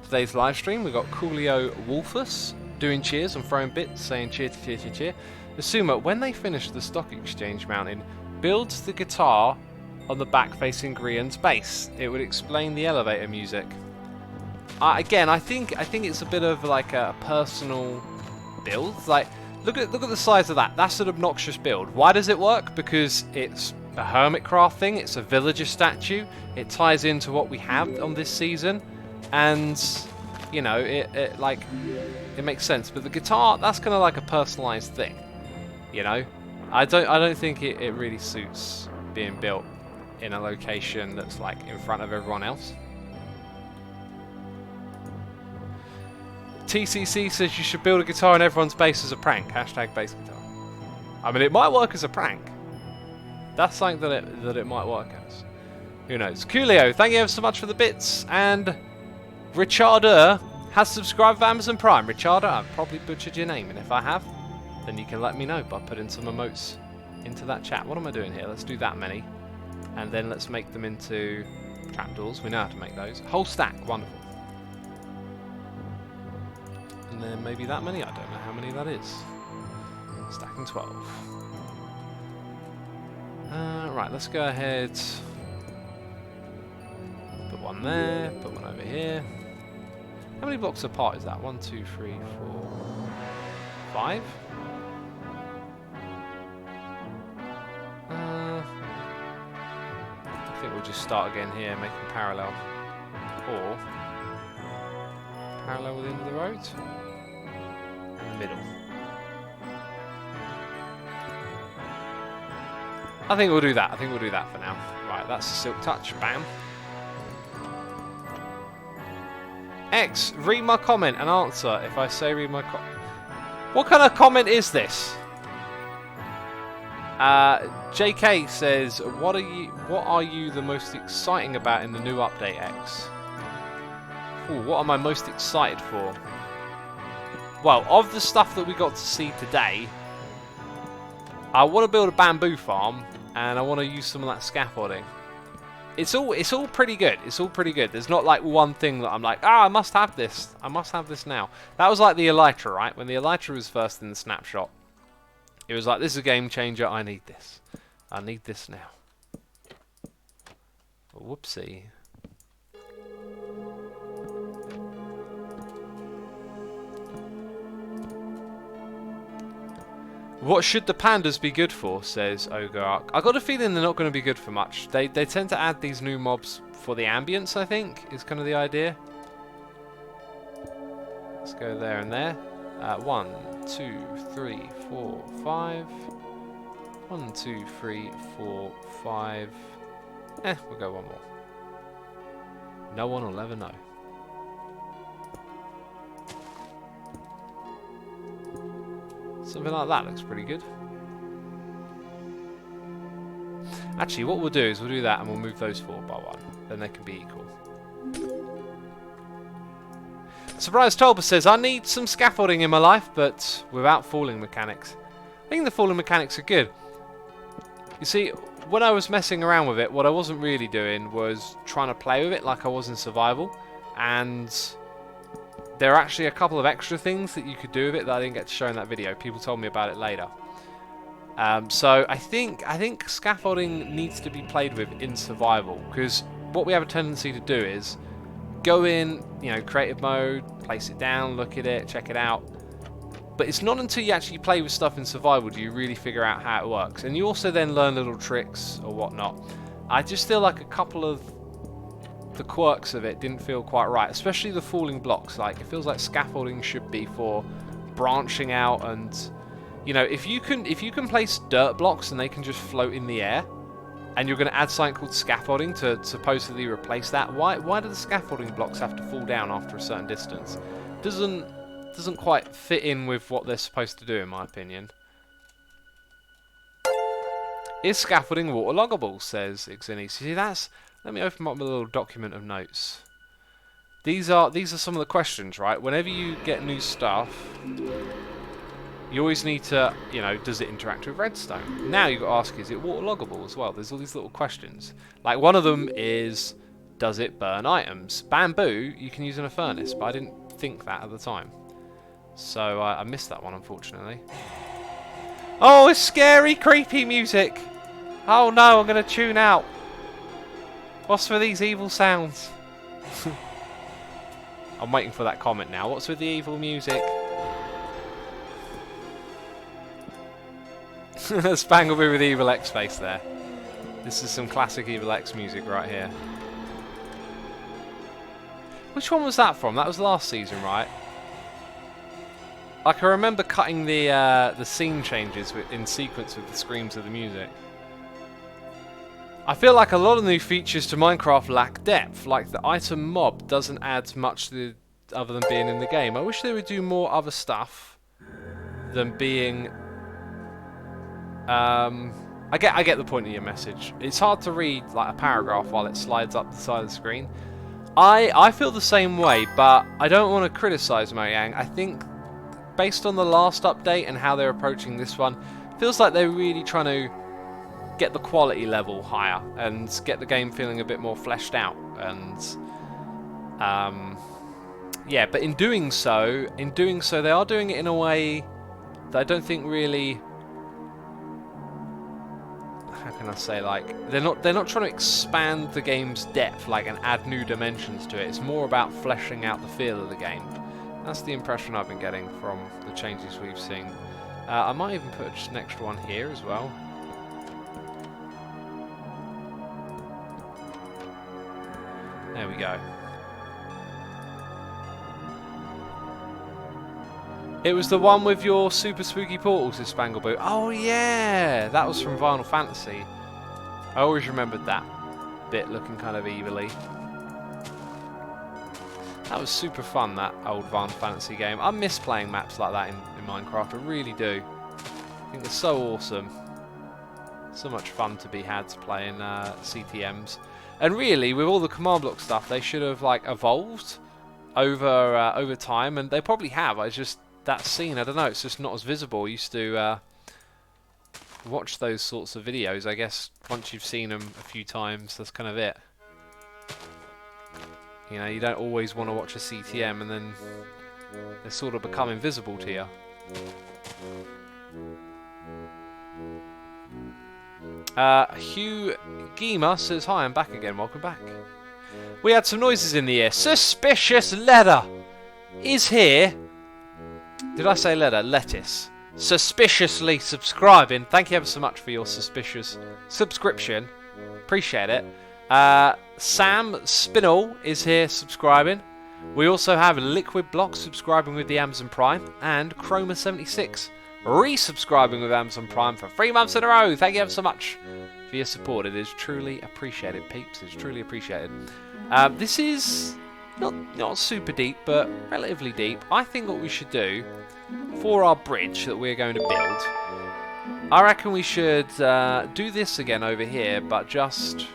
today's live stream. We've got Coolio Wolfus doing cheers and throwing bits, saying cheer to cheer to cheer. Asuma, when they finish the stock exchange mountain, builds the guitar on the back facing Grian's base. It would explain the elevator music. Again, I think it's a bit of like a personal build. Like, look at the size of that. That's an obnoxious build. Why does it work? Because it's a Hermitcraft thing. It's a villager statue. It ties into what we have on this season, and you know, it makes sense. But the guitar, that's kind of like a personalized thing. You know, I don't think it really suits being built in a location that's like in front of everyone else. TCC says you should build a guitar in everyone's base as a prank. Hashtag bass guitar. I mean, it might work as a prank. That's something that it might work as. Who knows? Coolio, thank you ever so much for the bits. And Richarder has subscribed for Amazon Prime. Richarder, I've probably butchered your name, and if I have, then you can let me know by putting some emotes into that chat. What am I doing here? Let's do that many. And then let's make them into trapdoors. We know how to make those. Whole stack, wonderful. And then maybe that many? I don't know how many that is. Stacking 12. Right, let's go ahead. Put one there, put one over here. How many blocks apart is that? 1, 2, 3, 4, 5? I think we'll just start again here, making parallel. Or parallel with the end of the road. In the middle. I think we'll do that. I think we'll do that for now. Right, that's a silk touch. Bam. X, read my comment and answer if I say read my comment. What kind of comment is this? JK says, what are you the most exciting about in the new update, X? Ooh, what am I most excited for? Well, of the stuff that we got to see today, I want to build a bamboo farm, and I want to use some of that scaffolding. It's all pretty good. It's all pretty good. There's not like one thing that I'm like, I must have this. I must have this now. That was like the Elytra, right? When the Elytra was first in the snapshot, it was like, this is a game changer. I need this. I need this now. Whoopsie. What should the pandas be good for, says Ogark. I got a feeling they're not going to be good for much. They tend to add these new mobs for the ambience, I think, is kind of the idea. Let's go there and there. 1, 2, 3, 4, 5. 1, 2, 3, 4, 5. We'll go one more. No one will ever know. Something like that looks pretty good. Actually, what we'll do is we'll do that and we'll move those forward by 1. Then they can be equal. Surprise Tolba says, I need some scaffolding in my life, but without falling mechanics. I think the falling mechanics are good. You see, when I was messing around with it, what I wasn't really doing was trying to play with it like I was in survival. And there are actually a couple of extra things that you could do with it that I didn't get to show in that video. People told me about it later. So I think scaffolding needs to be played with in survival, because what we have a tendency to do is go in, you know, creative mode, place it down, look at it, check it out. But it's not until you actually play with stuff in survival do you really figure out how it works. And you also then learn little tricks or whatnot. I just feel like a couple of the quirks of it didn't feel quite right, especially the falling blocks. Like, it feels like scaffolding should be for branching out, and you know, if you can place dirt blocks and they can just float in the air, and you're going to add something called scaffolding to supposedly replace that, why do the scaffolding blocks have to fall down after a certain distance? Doesn't quite fit in with what they're supposed to do, in my opinion. Is scaffolding waterloggable, says Ixini. See, that's... Let me open up my little document of notes. These are some of the questions, right? Whenever you get new stuff, you always need to, you know, does it interact with redstone? Now you've got to ask, is it waterloggable as well? There's all these little questions. Like, one of them is, does it burn items? Bamboo you can use in a furnace, but I didn't think that at the time. So I missed that one, unfortunately. Oh, it's scary, creepy music. Oh no, I'm going to tune out. What's with these evil sounds? I'm waiting for that comment now. What's with the evil music? Spangleboo with Evil X face there. This is some classic Evil X music right here. Which one was that from? That was last season, right? I can remember cutting the scene changes in sequence with the screams of the music. I feel like a lot of new features to Minecraft lack depth, like the item mob doesn't add much to other than being in the game. I wish they would do more other stuff than being... I get the point of your message. It's hard to read like a paragraph while it slides up the side of the screen. I feel the same way, but I don't want to criticise Mojang. I think based on the last update and how they're approaching this one, it feels like they're really trying to get the quality level higher and get the game feeling a bit more fleshed out. And yeah, but in doing so, they are doing it in a way that I don't think really. How can I say, like, they're not trying to expand the game's depth, like, and add new dimensions to it. It's more about fleshing out the feel of the game. That's the impression I've been getting from the changes we've seen. I might even put just an extra one here as well. There we go. It was the one with your super spooky portals, this Spangleboo. Oh yeah, that was from Final Fantasy. I always remembered that bit looking kind of evilly. That was super fun, that old Final Fantasy game. I miss playing maps like that in Minecraft, I really do. I think they're so awesome. So much fun to be had playing CTMs. And really, with all the command block stuff, they should have like evolved over time, and they probably have. I just that scene, I don't know, it's just not as visible. I used to watch those sorts of videos. I guess once you've seen them a few times, that's kind of it. You know, you don't always want to watch a CTM and then they sort of become invisible to you. Hugh Geema says, hi, I'm back again, welcome back. We had some noises in the air. Suspicious letter is here. Did I say letter? Lettuce. Suspiciously subscribing. Thank you ever so much for your suspicious subscription. Appreciate it. Sam Spinall is here subscribing. We also have Liquid Block subscribing with the Amazon Prime, and Chroma76 resubscribing with Amazon Prime for 3 months in a row. Thank you ever so much for your support. It is truly appreciated, peeps. It's truly appreciated. This is not super deep, but relatively deep. I think what we should do for our bridge that we're going to build, I reckon we should do this again over here, but just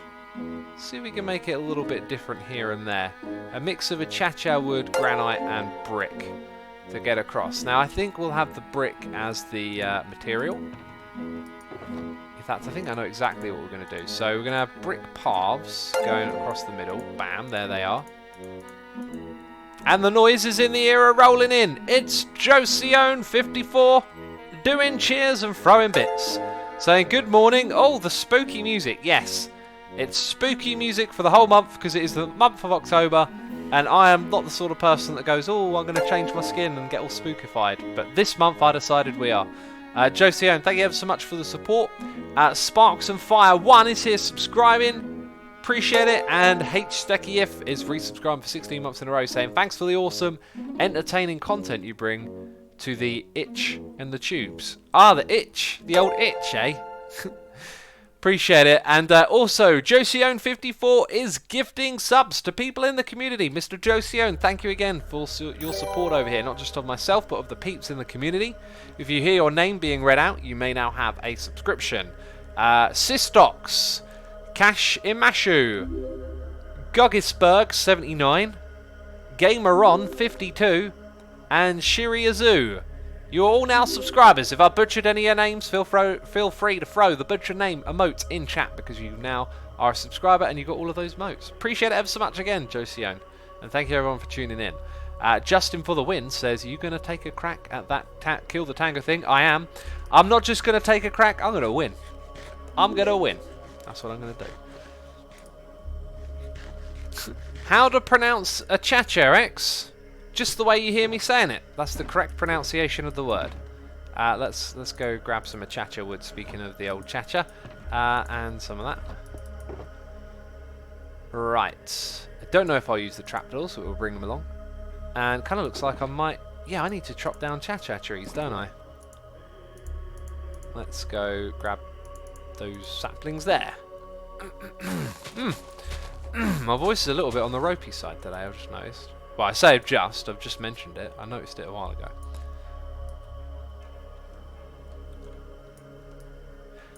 see if we can make it a little bit different here and there. A mix of a cha-cha wood, granite and brick to get across. Now I think we'll have the brick as the material. In fact, I think I know exactly what we're going to do. So we're going to have brick paths going across the middle. Bam, there they are. And the noises in the ear are rolling in. It's Josione54 doing cheers and throwing bits. Saying good morning. Oh, the spooky music. Yes. It's spooky music for the whole month because it is the month of October, and I am not the sort of person that goes, oh, I'm going to change my skin and get all spookified. But this month I decided we are. Josione, thank you ever so much for the support. Sparks and Fire 1 is here subscribing. Appreciate it. And HSteckyif is resubscribing for 16 months in a row, saying thanks for the awesome, entertaining content you bring to the itch and the tubes. Ah, the itch. The old itch, eh? Appreciate it. And also, Josione54 is gifting subs to people in the community. Mr. Josione, thank you again for your support over here, not just of myself, but of the peeps in the community. If you hear your name being read out, you may now have a subscription. Sistox, Cash Imashu, Gogisberg 79, Gameron 52, and Shiri Azu. You're all now subscribers. If I butchered any of your names, feel free to throw the butcher name emote in chat because you've now are a subscriber and you got all of those modes. Appreciate it ever so much again, Josione. And thank you everyone for tuning in. Justin for the win says, are you going to take a crack at that kill the tango thing? I am. I'm not just going to take a crack, I'm going to win. I'm going to win. That's what I'm going to do. How to pronounce a chacha, X? Just the way you hear me saying it. That's the correct pronunciation of the word. Let's go grab some achacha wood, speaking of the old chacha. And some of that. Right. I don't know if I'll use the trapdoors, so it will bring them along. And kind of looks like I might... Yeah, I need to chop down chacha trees, don't I? Let's go grab those saplings there. My voice is a little bit on the ropey side today, I've just noticed. Well, I say I've just mentioned it. I noticed it a while ago.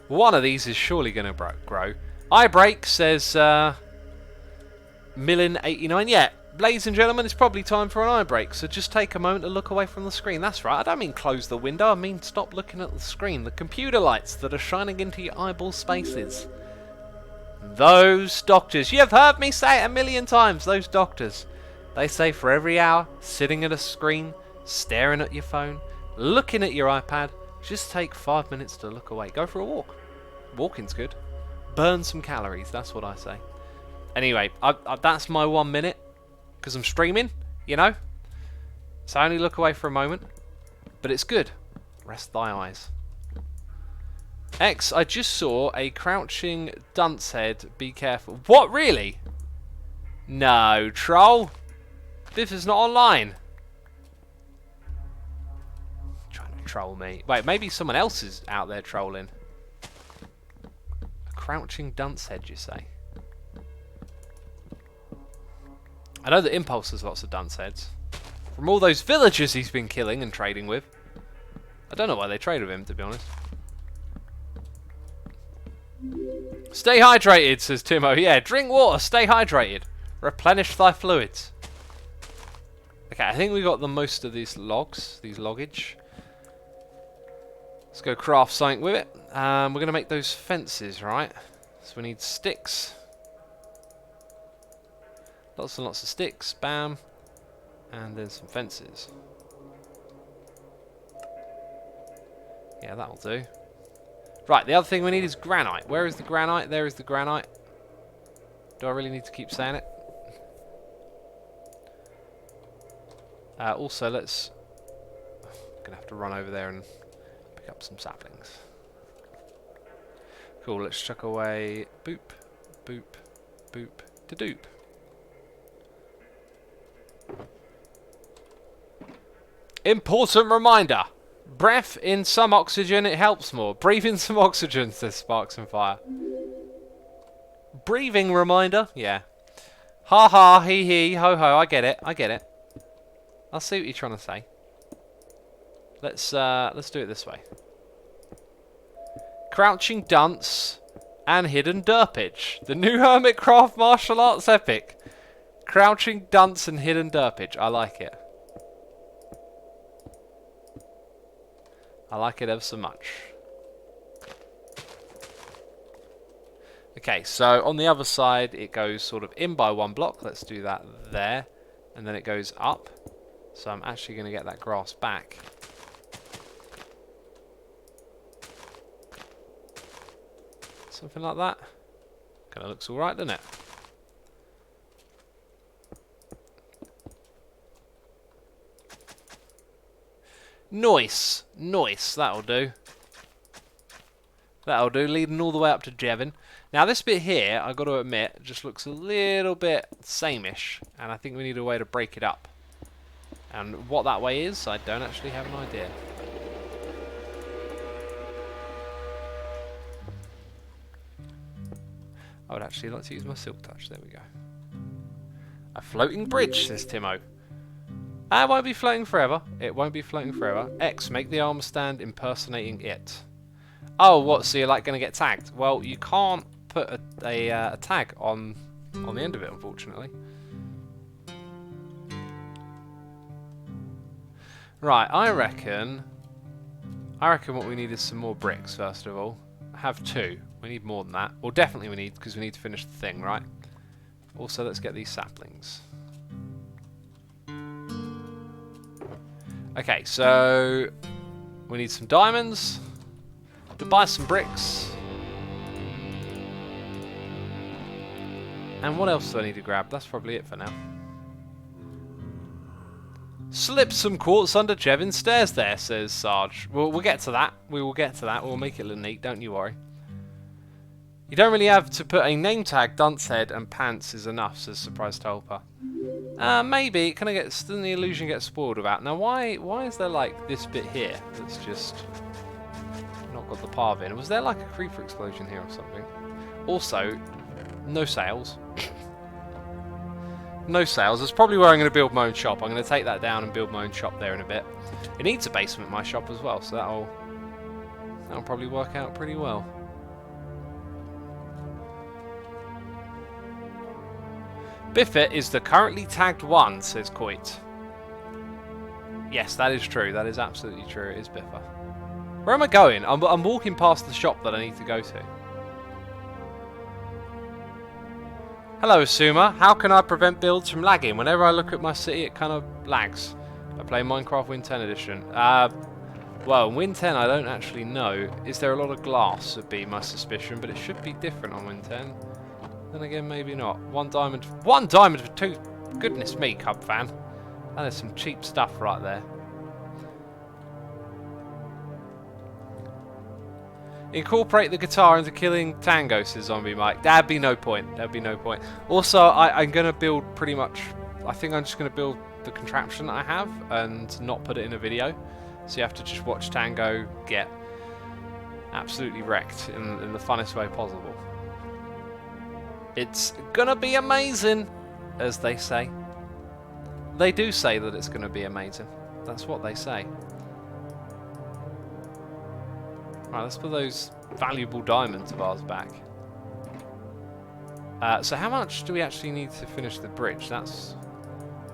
One of these is surely going to grow. iBreak says... Millin89. Yeah, ladies and gentlemen, it's probably time for an eye break, so just take a moment to look away from the screen. That's right, I don't mean close the window, I mean stop looking at the screen. The computer lights that are shining into your eyeball spaces. Those doctors. You have heard me say it a million times, those doctors. They say for every hour, sitting at a screen, staring at your phone, looking at your iPad, just take 5 minutes to look away. Go for a walk. Walking's good. Burn some calories, that's what I say. Anyway, that's my 1 minute, because I'm streaming, you know. So I only look away for a moment, but it's good. Rest thy eyes. X, I just saw a crouching dunce head. Be careful. What, really? No, troll. This is not online. Trying to troll me. Wait, maybe someone else is out there trolling. A crouching dunce head, you say? I know that Impulse has lots of dunce heads. From all those villagers he's been killing and trading with. I don't know why they trade with him, to be honest. Stay hydrated, says Timo. Yeah, drink water, stay hydrated. Replenish thy fluids. Okay, I think we got the most of these logs, these loggage. Let's go craft something with it. We're going to make those fences, right? So we need sticks. Lots and lots of sticks, bam, and then some fences. Yeah, that'll do. Right, the other thing we need is granite. Where is the granite? There is the granite. Do I really need to keep saying it? Also, let's... I'm going to have to run over there and pick up some saplings. Cool, let's chuck away... Boop, boop, boop, da-doop. Important reminder. Breath in some oxygen, it helps more. Breathe in some oxygen, says Sparks and Fire. Breathing reminder? Yeah. Ha ha, hee hee, ho ho, I get it, I get it. I'll see what you're trying to say. Let's do it this way. Crouching Dunce and Hidden Derpage. The new Hermitcraft martial arts epic. Crouching Dunce and Hidden Derpage. I like it. I like it ever so much. Okay, so on the other side it goes sort of in by 1 block. Let's do that there. And then it goes up. So I'm actually going to get that grass back. Something like that. Kind of looks alright, doesn't it? Nice. Nice. That'll do. That'll do. Leading all the way up to Jevon. Now this bit here, I've got to admit, just looks a little bit sameish. And I think we need a way to break it up. And what that way is, I don't actually have an idea. I would actually like to use my Silk Touch. There we go. A floating bridge, says Timo. It won't be floating forever. It won't be floating forever. X, make the armor stand impersonating it. Oh, what? So you're like going to get tagged? Well, you can't put a tag on the end of it, unfortunately. Right, I reckon what we need is some more bricks, first of all. have 2. We need more than that. Well, definitely we need, because we need to finish the thing, right? Also, let's get these saplings. Okay, so we need some diamonds to buy some bricks. And what else do I need to grab? That's probably it for now. Slip some quartz under Jevin's stairs there, says Sarge. We'll get to that. We will get to that. We'll make it look neat, don't you worry. You don't really have to put a name tag. Dunce head and pants is enough, says Surprise Tulpa. Maybe. Can I get? Doesn't the illusion get spoiled about? Now, why is there like this bit here that's just not got the path in? Was there like a creeper explosion here or something? Also, no sales. No sales. That's probably where I'm going to build my own shop. I'm going to take that down and build my own shop there in a bit. It needs a basement, my shop as well, so that'll probably work out pretty well. Biffet is the currently tagged one, says Coit. Yes, that is true. That is absolutely true. It is Biffa. Where am I going? I'm walking past the shop that I need to go to. Hello, Asuma. How can I prevent builds from lagging? Whenever I look at my city, it kind of lags. I play Minecraft Win 10 edition. Well, Win 10, I don't actually know. Is there a lot of glass, would be my suspicion, but it should be different on Win 10. Then again, maybe not. 1 diamond for 2. Goodness me, Cub fan. That is some cheap stuff right there. Incorporate the guitar into killing Tango, says Zombie Mike. That'd be no point. That'd be no point. Also, I'm going to build pretty much... I think I'm just going to build the contraption that I have and not put it in a video. So you have to just watch Tango get absolutely wrecked in the funnest way possible. It's going to be amazing, as they say. They do say that it's going to be amazing. That's what they say. Right, let's put those valuable diamonds of ours back. So how much do we actually need to finish the bridge? That's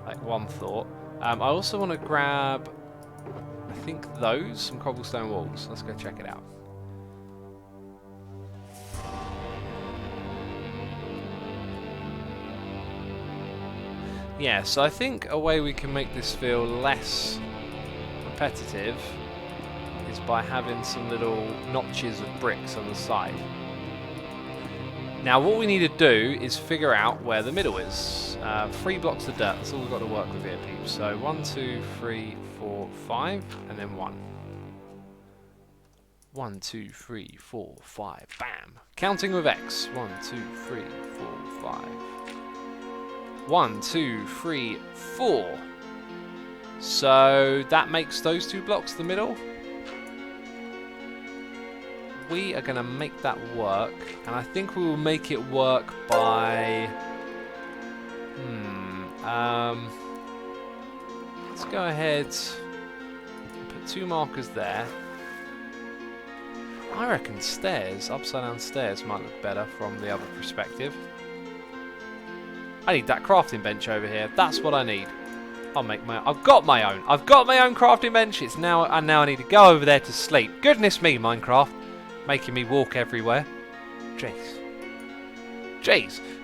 like one thought. I also want to grab, I think some cobblestone walls. Let's go check it out. Yeah, so I think a way we can make this feel less repetitive is by having some little notches of bricks on the side. Now what we need to do is figure out where the middle is. 3 blocks of dirt, that's all we've got to work with here, peeps. So 1, 2, 3, 4, 5, and then 1. 1, 2, 3, 4, 5, bam! Counting with X. 1, 2, 3, 4, 5. 1, 2, 3, 4. So that makes those 2 blocks the middle. We are going to make that work, and I think we will make it work by... let's go ahead and put 2 markers there. I reckon stairs, upside down stairs, might look better from the other perspective. I need that crafting bench over here. That's what I need. I'll make my own. I've got my own crafting bench. It's now, and now I need to go over there to sleep. Goodness me, Minecraft. Making me walk everywhere. Jeez.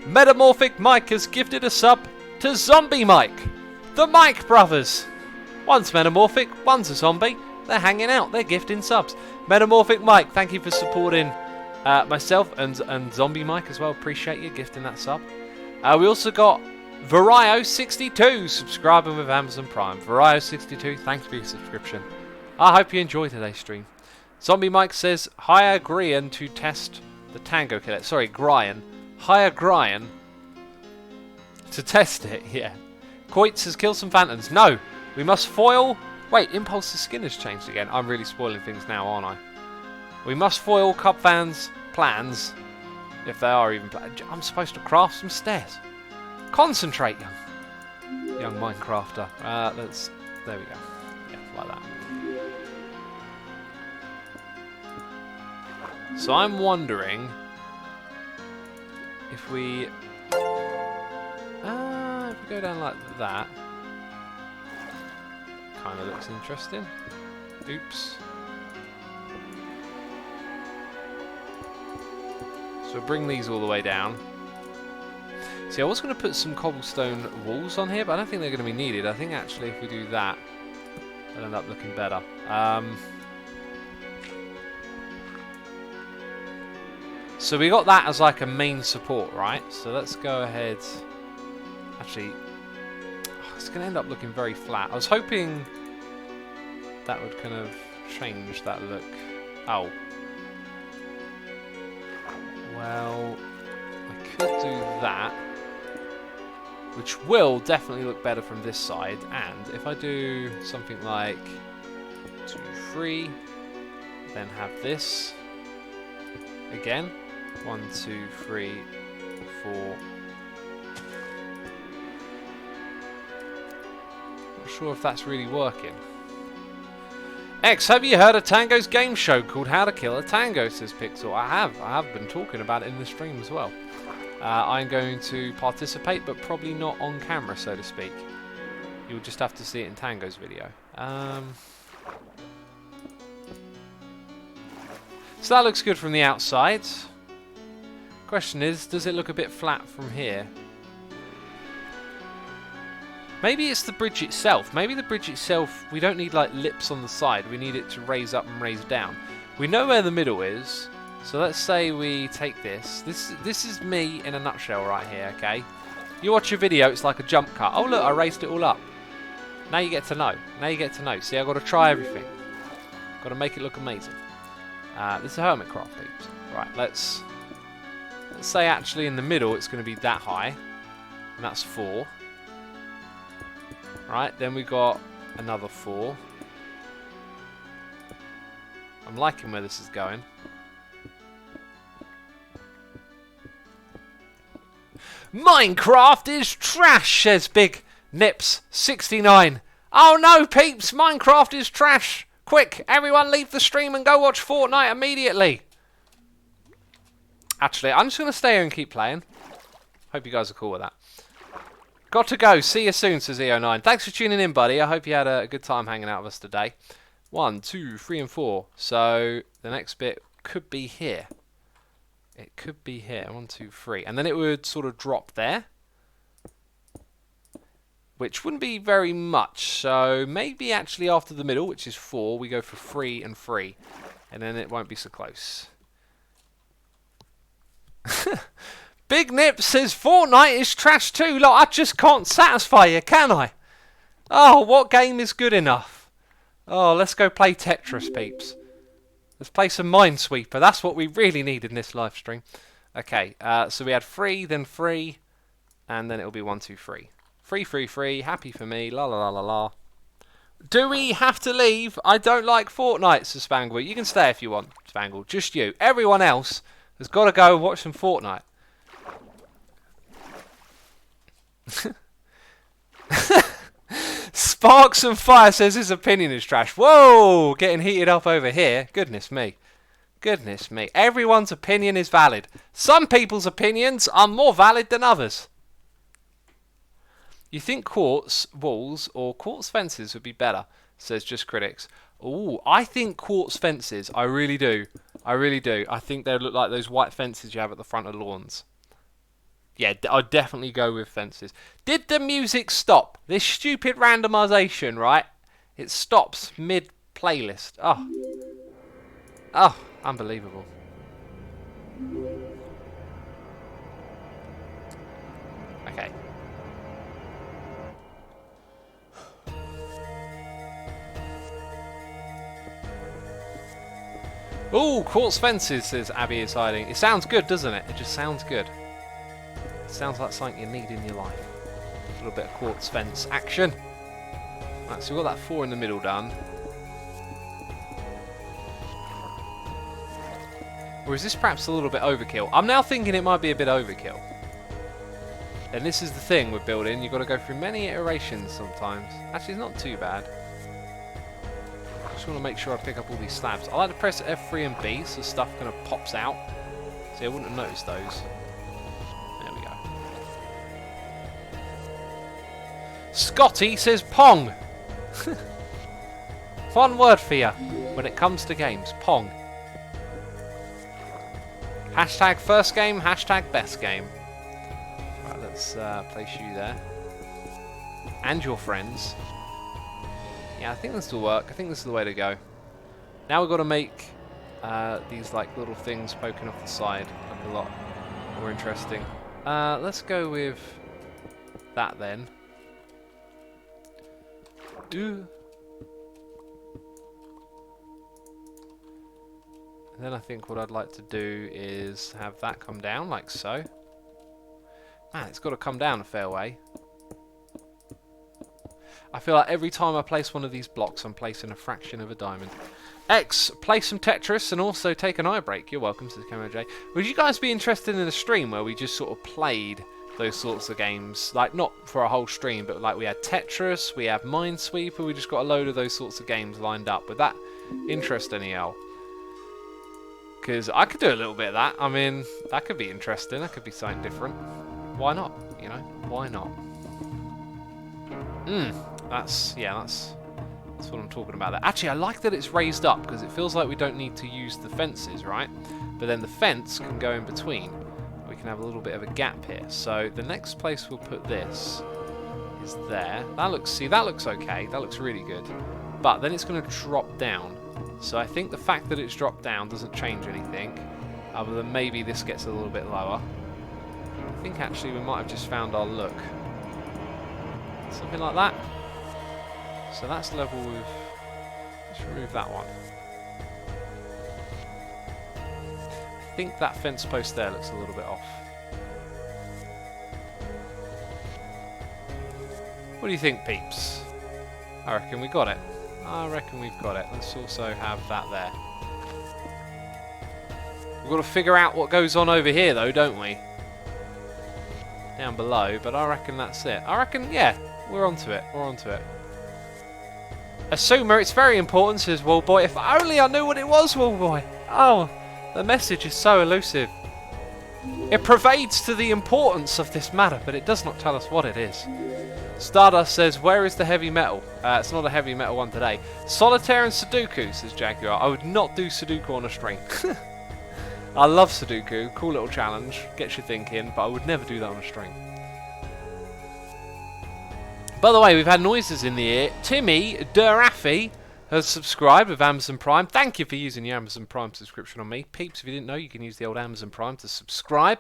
Metamorphic Mike has gifted a sub to Zombie Mike. The Mike brothers. One's metamorphic, one's a zombie. They're hanging out. They're gifting subs. Metamorphic Mike, thank you for supporting myself and Zombie Mike as well. Appreciate you gifting that sub. We also got Vario62 subscribing with Amazon Prime. Vario62, thanks for your subscription. I hope you enjoyed today's stream. Zombie Mike says, hire Grian to test the Tango Killer. Sorry, Grian. Hire Grian to test it, yeah. Coit says, kill some phantoms. No, we must foil... Wait, Impulse's skin has changed again. I'm really spoiling things now, aren't I? We must foil Cub fans' plans, if they are even... I'm supposed to craft some stairs. Concentrate, young Minecrafter. There we go. Yeah, like that. So I'm wondering if we go down like that, kind of looks interesting. Oops. So bring these all the way down. See, I was going to put some cobblestone walls on here, but I don't think they're going to be needed. I think actually if we do that, it'll end up looking better. So we got that as like a main support, right? So let's go ahead. Actually, it's going to end up looking very flat. I was hoping that would kind of change that look. Oh. Well, I could do that, which will definitely look better from this side. And if I do something like 2, 3, then have this again. 1, 2, 3, 4. Not sure if that's really working. X, have you heard of Tango's game show called How to Kill a Tango, says Pixel. I have been talking about it in the stream as well. I'm going to participate, but probably not on camera, so to speak. You'll just have to see it in Tango's video. So that looks good from the outside. Question is, does it look a bit flat from here? Maybe it's the bridge itself. Maybe the bridge itself, we don't need like lips on the side. We need it to raise up and raise down. We know where the middle is. So let's say we take this. This is me in a nutshell right here, okay? You watch a video, it's like a jump cut. Oh look, I raised it all up. Now you get to know. Now you get to know. See, I've got to try everything. Got to make it look amazing. This is a Hermitcraft, peeps. Right, let's say actually in the middle it's going to be that high. And that's 4. Right, then we got another 4. I'm liking where this is going. Minecraft is trash, says Big Nips 69. Oh no, peeps, Minecraft is trash. Quick, everyone leave the stream and go watch Fortnite immediately. Actually, I'm just going to stay here and keep playing. Hope you guys are cool with that. Got to go. See you soon, says EO9. Thanks for tuning in, buddy. I hope you had a good time hanging out with us today. 1, 2, 3, and 4. So the next bit could be here. It could be here. 1, 2, 3. And then it would sort of drop there. Which wouldn't be very much. So maybe actually after the middle, which is 4, we go for 3 and 3. And then it won't be so close. Big Nip says Fortnite is trash too. Look, I just can't satisfy you, can I? Oh, what game is good enough? Oh, let's go play Tetris, peeps. Let's play some Minesweeper. That's what we really need in this live stream. Okay, so we had 3, then 3, and then it'll be 1, 2, 3. 3, 3, 3. Happy for me. La la la la la. Do we have to leave? I don't like Fortnite, says Spangle. You can stay if you want, Spangle. Just you. Everyone else has got to go and watch some Fortnite. Sparks and Fire says his opinion is trash. Whoa, getting heated up over here. Goodness me. Goodness me. Everyone's opinion is valid. Some people's opinions are more valid than others. You think quartz walls or quartz fences would be better, says Just Critics. Ooh, I think quartz fences. I really do. I really do. I think they look like those white fences you have at the front of lawns. Yeah, I'd definitely go with fences. Did the music stop? This stupid randomization, right? It stops mid-playlist. Oh. Oh, unbelievable. Okay. Ooh, quartz fences, says Abby is hiding. It sounds good, doesn't it? It just sounds good. Sounds like something you need in your life. A little bit of quartz fence action. Right, so we've got that 4 in the middle done. Or is this perhaps a little bit overkill? I'm now thinking it might be a bit overkill. And this is the thing with building. You've got to go through many iterations sometimes. Actually, it's not too bad. I just want to make sure I pick up all these slabs. I like to press F3 and B so stuff kind of pops out. See, I wouldn't have noticed those. Scotty says Pong. One word for you when it comes to games. Pong. Hashtag first game, hashtag best game. Right, let's place you there. And your friends. Yeah, I think this will work. I think this is the way to go. Now we've got to make these like little things poking off the side look a lot more interesting. Let's go with that then. And then I think what I'd like to do is have that come down like so. Man, it's got to come down a fair way. I feel like every time I place one of these blocks, I'm placing a fraction of a diamond. X, play some Tetris and also take an eye break. You're welcome to the camera, Jay. Would you guys be interested in a stream where we just sort of played those sorts of games? Like, not for a whole stream, but like we had Tetris, we have Minesweeper, we just got a load of those sorts of games lined up. Would that interest any L? Because I could do a little bit of that. I mean, that could be interesting. That could be something different. Why not? You know, why not? That's what I'm talking about there. Actually, I like that it's raised up because it feels like we don't need to use the fences, right? But then the fence can go in between. We can have a little bit of a gap here. So the next place we'll put this is there. That looks okay. That looks really good. But then it's going to drop down. So I think the fact that it's dropped down doesn't change anything, other than maybe this gets a little bit lower. I think actually we might have just found our look. Something like that. So that's level with... Let's remove that one. I think that fence post there looks a little bit off. What do you think, peeps? I reckon we got it. I reckon we've got it. Let's also have that there. We've got to figure out what goes on over here though, don't we? Down below, but I reckon that's it. I reckon, yeah, we're onto it. We're onto it. Assumer, it's very important, says Wallboy. If only I knew what it was, Wallboy. Oh, the message is so elusive. It pervades to the importance of this matter, but it does not tell us what it is. Stardust says, where is the heavy metal? It's not a heavy metal one today. Solitaire and Sudoku, says Jaguar. I would not do Sudoku on a stream. I love Sudoku. Cool little challenge. Gets you thinking, but I would never do that on a stream. By the way, we've had noises in the ear. Timmy Duraffy has subscribed with Amazon Prime. Thank you for using your Amazon Prime subscription on me. Peeps, if you didn't know, you can use the old Amazon Prime to subscribe.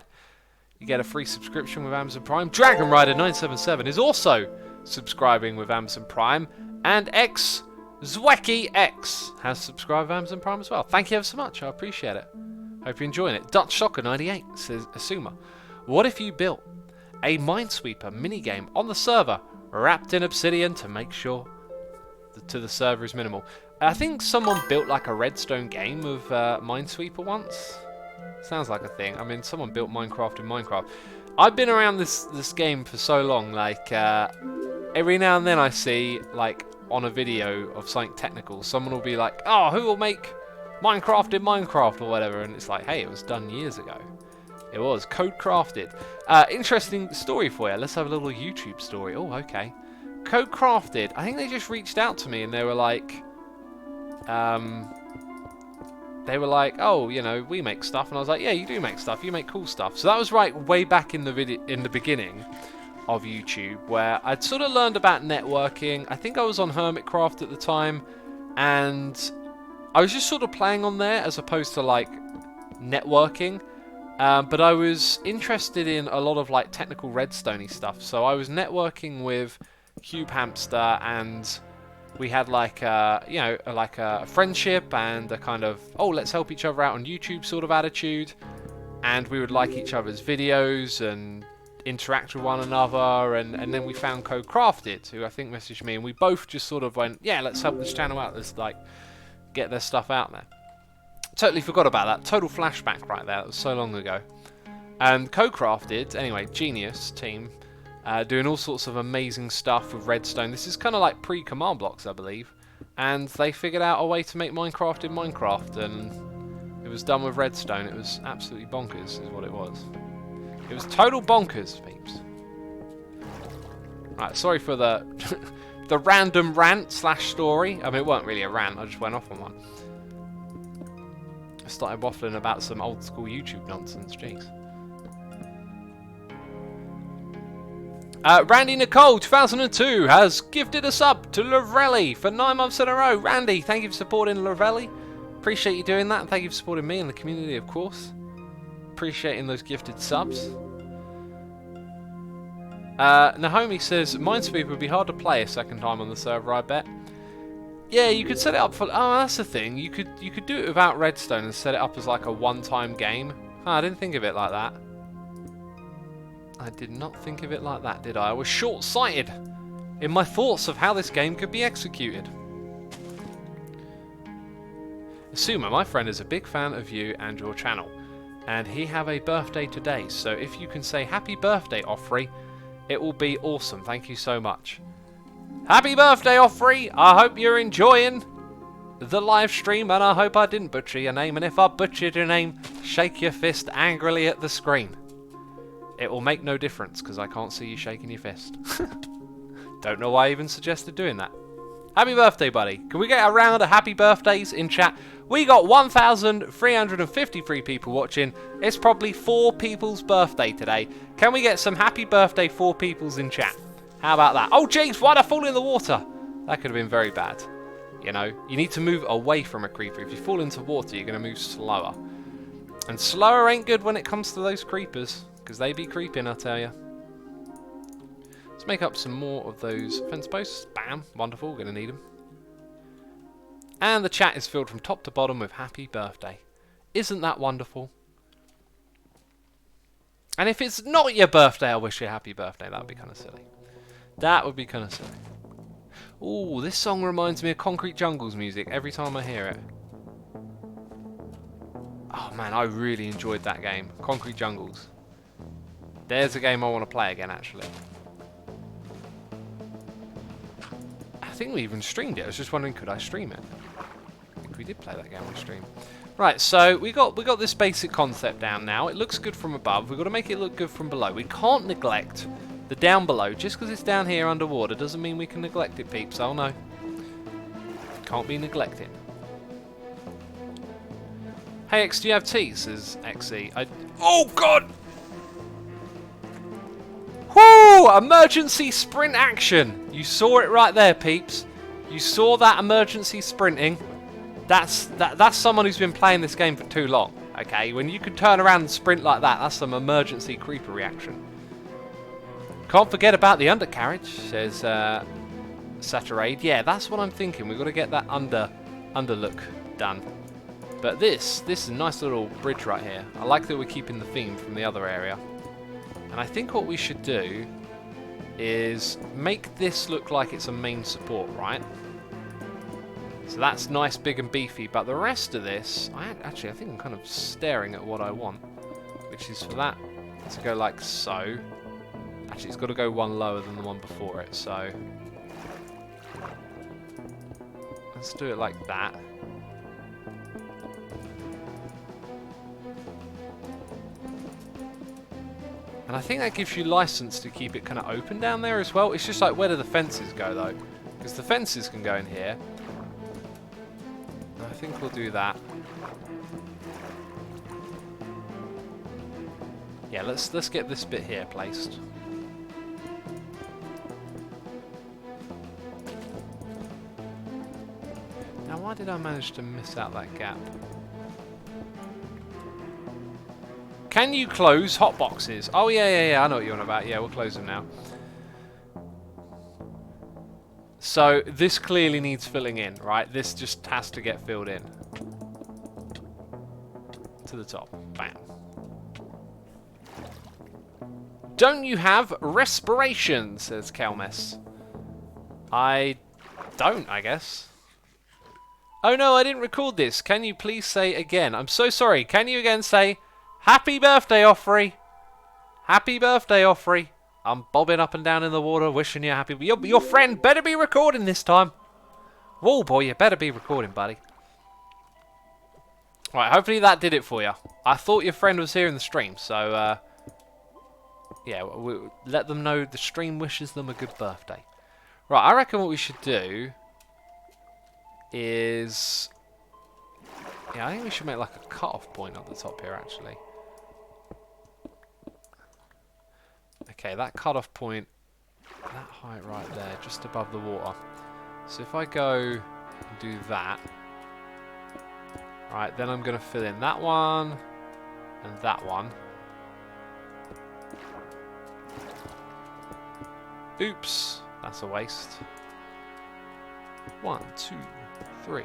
You get a free subscription with Amazon Prime. Dragon Rider 977 is also subscribing with Amazon Prime. And X Zwicky X has subscribed with Amazon Prime as well. Thank you ever so much. I appreciate it. Hope you're enjoying it. Dutch Shocker 98 says, Asuma, what if you built a Minesweeper minigame on the server wrapped in obsidian to make sure the server is minimal? I think someone built like a Redstone game of Minesweeper once. Sounds like a thing. I mean, someone built Minecraft in Minecraft. I've been around this game for so long, like every now and then I see like on a video of something technical, someone will be like, oh, who will make Minecraft in Minecraft or whatever, and it's like, hey, it was done years ago. It was Code Crafted. Interesting story for you. Let's have a little YouTube story. Oh, okay. Code Crafted. I think they just reached out to me and they were like, oh, you know, we make stuff, and I was like, yeah, you do make stuff. You make cool stuff. So that was right way back in the beginning of YouTube, where I'd sort of learned about networking. I think I was on Hermitcraft at the time, and I was just sort of playing on there as opposed to like networking. But I was interested in a lot of like technical Redstone-y stuff. So I was networking with Cube Hamster, and we had like a friendship and a kind of, oh, let's help each other out on YouTube sort of attitude. And we would like each other's videos and interact with one another. And then we found Code Crafted, who I think messaged me, and we both just sort of went, yeah, let's help this channel out. Let's like get their stuff out there. Totally forgot about that. Total flashback right there. That was so long ago. And Code Crafted, anyway, genius team, doing all sorts of amazing stuff with Redstone. This is kind of like pre-command blocks, I believe. And they figured out a way to make Minecraft in Minecraft, and it was done with Redstone. It was absolutely bonkers, is what it was. It was total bonkers, peeps. Right, sorry for the the random rant / story. I mean, it wasn't really a rant. I just went off on one. I started waffling about some old school YouTube nonsense, jeez. Randy Nicole 2002 has gifted a sub to Lavrelli for 9 months in a row. Randy, thank you for supporting Lavrelli. Appreciate you doing that, and thank you for supporting me and the community, of course. Appreciating those gifted subs. Naomi says, Minesweeper would be hard to play a second time on the server, I bet. Yeah, you could set it up for... Oh, that's the thing. You could do it without Redstone and set it up as like a one-time game. Oh, I didn't think of it like that. I did not think of it like that, did I? I was short-sighted in my thoughts of how this game could be executed. Asuma, my friend, is a big fan of you and your channel, and he have a birthday today, so if you can say happy birthday, Offrey, it will be awesome. Thank you so much. Happy birthday, Offrey! I hope you're enjoying the live stream, and I hope I didn't butcher your name, and if I butchered your name, shake your fist angrily at the screen. It will make no difference, because I can't see you shaking your fist. Don't know why I even suggested doing that. Happy birthday, buddy. Can we get a round of happy birthdays in chat? We got 1,353 people watching. It's probably 4 people's birthday today. Can we get some happy birthday 4 people's in chat? How about that? Oh, jeez, why'd I fall in the water? That could have been very bad. You know, you need to move away from a creeper. If you fall into water, you're going to move slower. And slower ain't good when it comes to those creepers, because they be creeping, I tell you. Let's make up some more of those fence posts. Bam, wonderful, we're going to need them. And the chat is filled from top to bottom with happy birthday. Isn't that wonderful? And if it's not your birthday, I wish you a happy birthday. That would be kind of silly. That would be kind of silly. Ooh, this song reminds me of Concrete Jungle's music every time I hear it. Oh man, I really enjoyed that game. Concrete Jungles. There's a game I want to play again, actually. I think we even streamed it. I was just wondering, could I stream it? I think we did play that game on stream. Right, so we got this basic concept down now. It looks good from above. We've got to make it look good from below. We can't neglect the down below. Just because it's down here underwater doesn't mean we can neglect it, peeps. Oh no. Can't be neglected. Hey X, do you have tea? Says XE. Oh god! Whoo! Emergency sprint action! You saw it right there, peeps. You saw that emergency sprinting. That's someone who's been playing this game for too long. Okay, when you can turn around and sprint like that, that's some emergency creeper reaction. Can't forget about the undercarriage, says Saturade. Yeah, that's what I'm thinking. We've got to get that underlook done. But this is a nice little bridge right here. I like that we're keeping the theme from the other area. And I think what we should do is make this look like it's a main support, right? So that's nice, big and beefy, but the rest of this, I think I'm kind of staring at what I want, which is for that to go like so. Actually, it's got to go one lower than the one before it, so let's do it like that. And I think that gives you license to keep it kind of open down there as well. It's just like, where do the fences go though? Because the fences can go in here. I think we'll do that. Yeah, let's get this bit here placed. Now, why did I manage to miss out that gap? Can you close hot boxes? Oh yeah, I know what you're on about. Yeah, we'll close them now. So this clearly needs filling in, right? This just has to get filled in. To the top. Bam. Don't you have respiration, says Kelmes. I don't, I guess. Oh no, I didn't record this. Can you please say again? I'm so sorry. Can you again say, happy birthday, Offrey? Happy birthday, Offrey. I'm bobbing up and down in the water, wishing you happy. Your friend better be recording this time. Whoa, boy, you better be recording, buddy. Right, hopefully that did it for you. I thought your friend was here in the stream, so, yeah, let them know the stream wishes them a good birthday. Right, I reckon what we should do is Yeah, I think we should make like a cut-off point at the top here, actually. Okay, that cut-off point, that height right there, just above the water. So if I go and do that, right, then I'm going to fill in that one and that one. Oops, that's a waste. 1, 2, 3.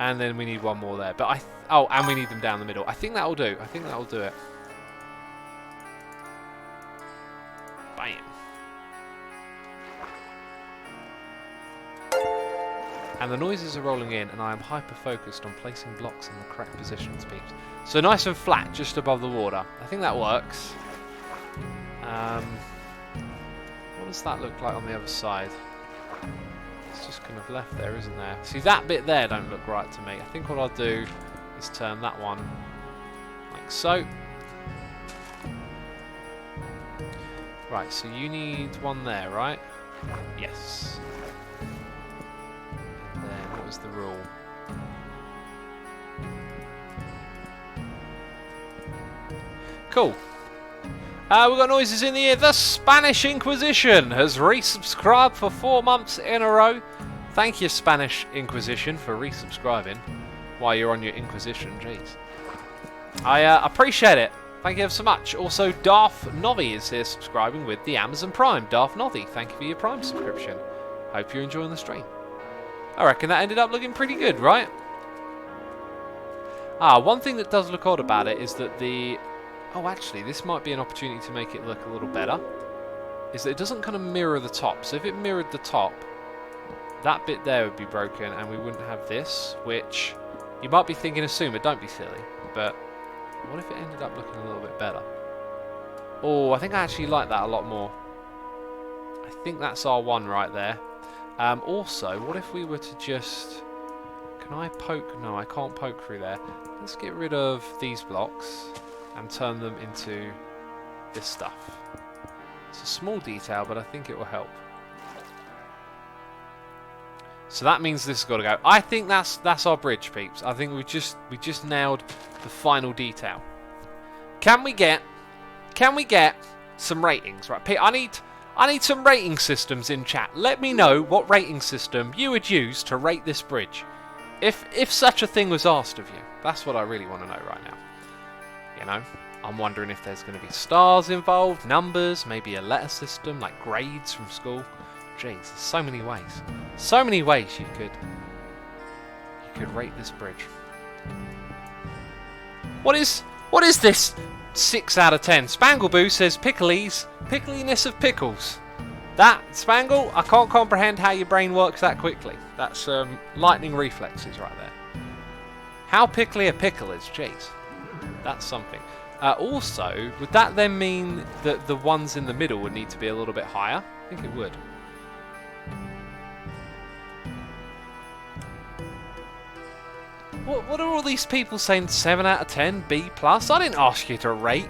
And then we need one more there. But oh, and we need them down the middle. I think that'll do. I think that'll do it. Bam. And the noises are rolling in, and I am hyper-focused on placing blocks in the correct positions, peeps. So nice and flat, just above the water. I think that works. What does that look like on the other side? It's just kind of left there, isn't there? See, that bit there don't look right to me. I think what I'll do is turn that one like so. Right, so you need one there, right? Yes. And then what was the rule? Cool. We've got noises in the ear. The Spanish Inquisition has resubscribed for 4 months in a row. Thank you, Spanish Inquisition, for resubscribing while you're on your Inquisition. Jeez. I appreciate it. Thank you ever so much. Also, Darth Novi is here subscribing with the Amazon Prime. Darth Novi, thank you for your Prime subscription. Hope you're enjoying the stream. I reckon that ended up looking pretty good, right? One thing that does look odd about it is that the... Oh, actually, this might be an opportunity to make it look a little better. Is that it doesn't kind of mirror the top. So if it mirrored the top, that bit there would be broken and we wouldn't have this, which you might be thinking, assume it, don't be silly. But what if it ended up looking a little bit better? Oh, I think I actually like that a lot more. I think that's our one right there. Also, what if we were to just... Can I poke? No, I can't poke through there. Let's get rid of these blocks and turn them into this stuff. It's a small detail, but I think it will help. So that means this has got to go. I think that's our bridge, peeps. I think we just nailed the final detail. Can we get some ratings, right? Pete, I need some rating systems in chat. Let me know what rating system you would use to rate this bridge, if such a thing was asked of you. That's what I really want to know right now. You know, I'm wondering if there's going to be stars involved, numbers, maybe a letter system like grades from school. Jeez, there's so many ways. So many ways you could rate this bridge. What is this? 6 out of 10. Spangleboo says pickliness of pickles. That, Spangle, I can't comprehend how your brain works that quickly. That's lightning reflexes right there. How pickly a pickle is, jeez. That's something. Also, would that then mean that the ones in the middle would need to be a little bit higher? I think it would. What are all these people saying 7 out of 10, B+? I didn't ask you to rate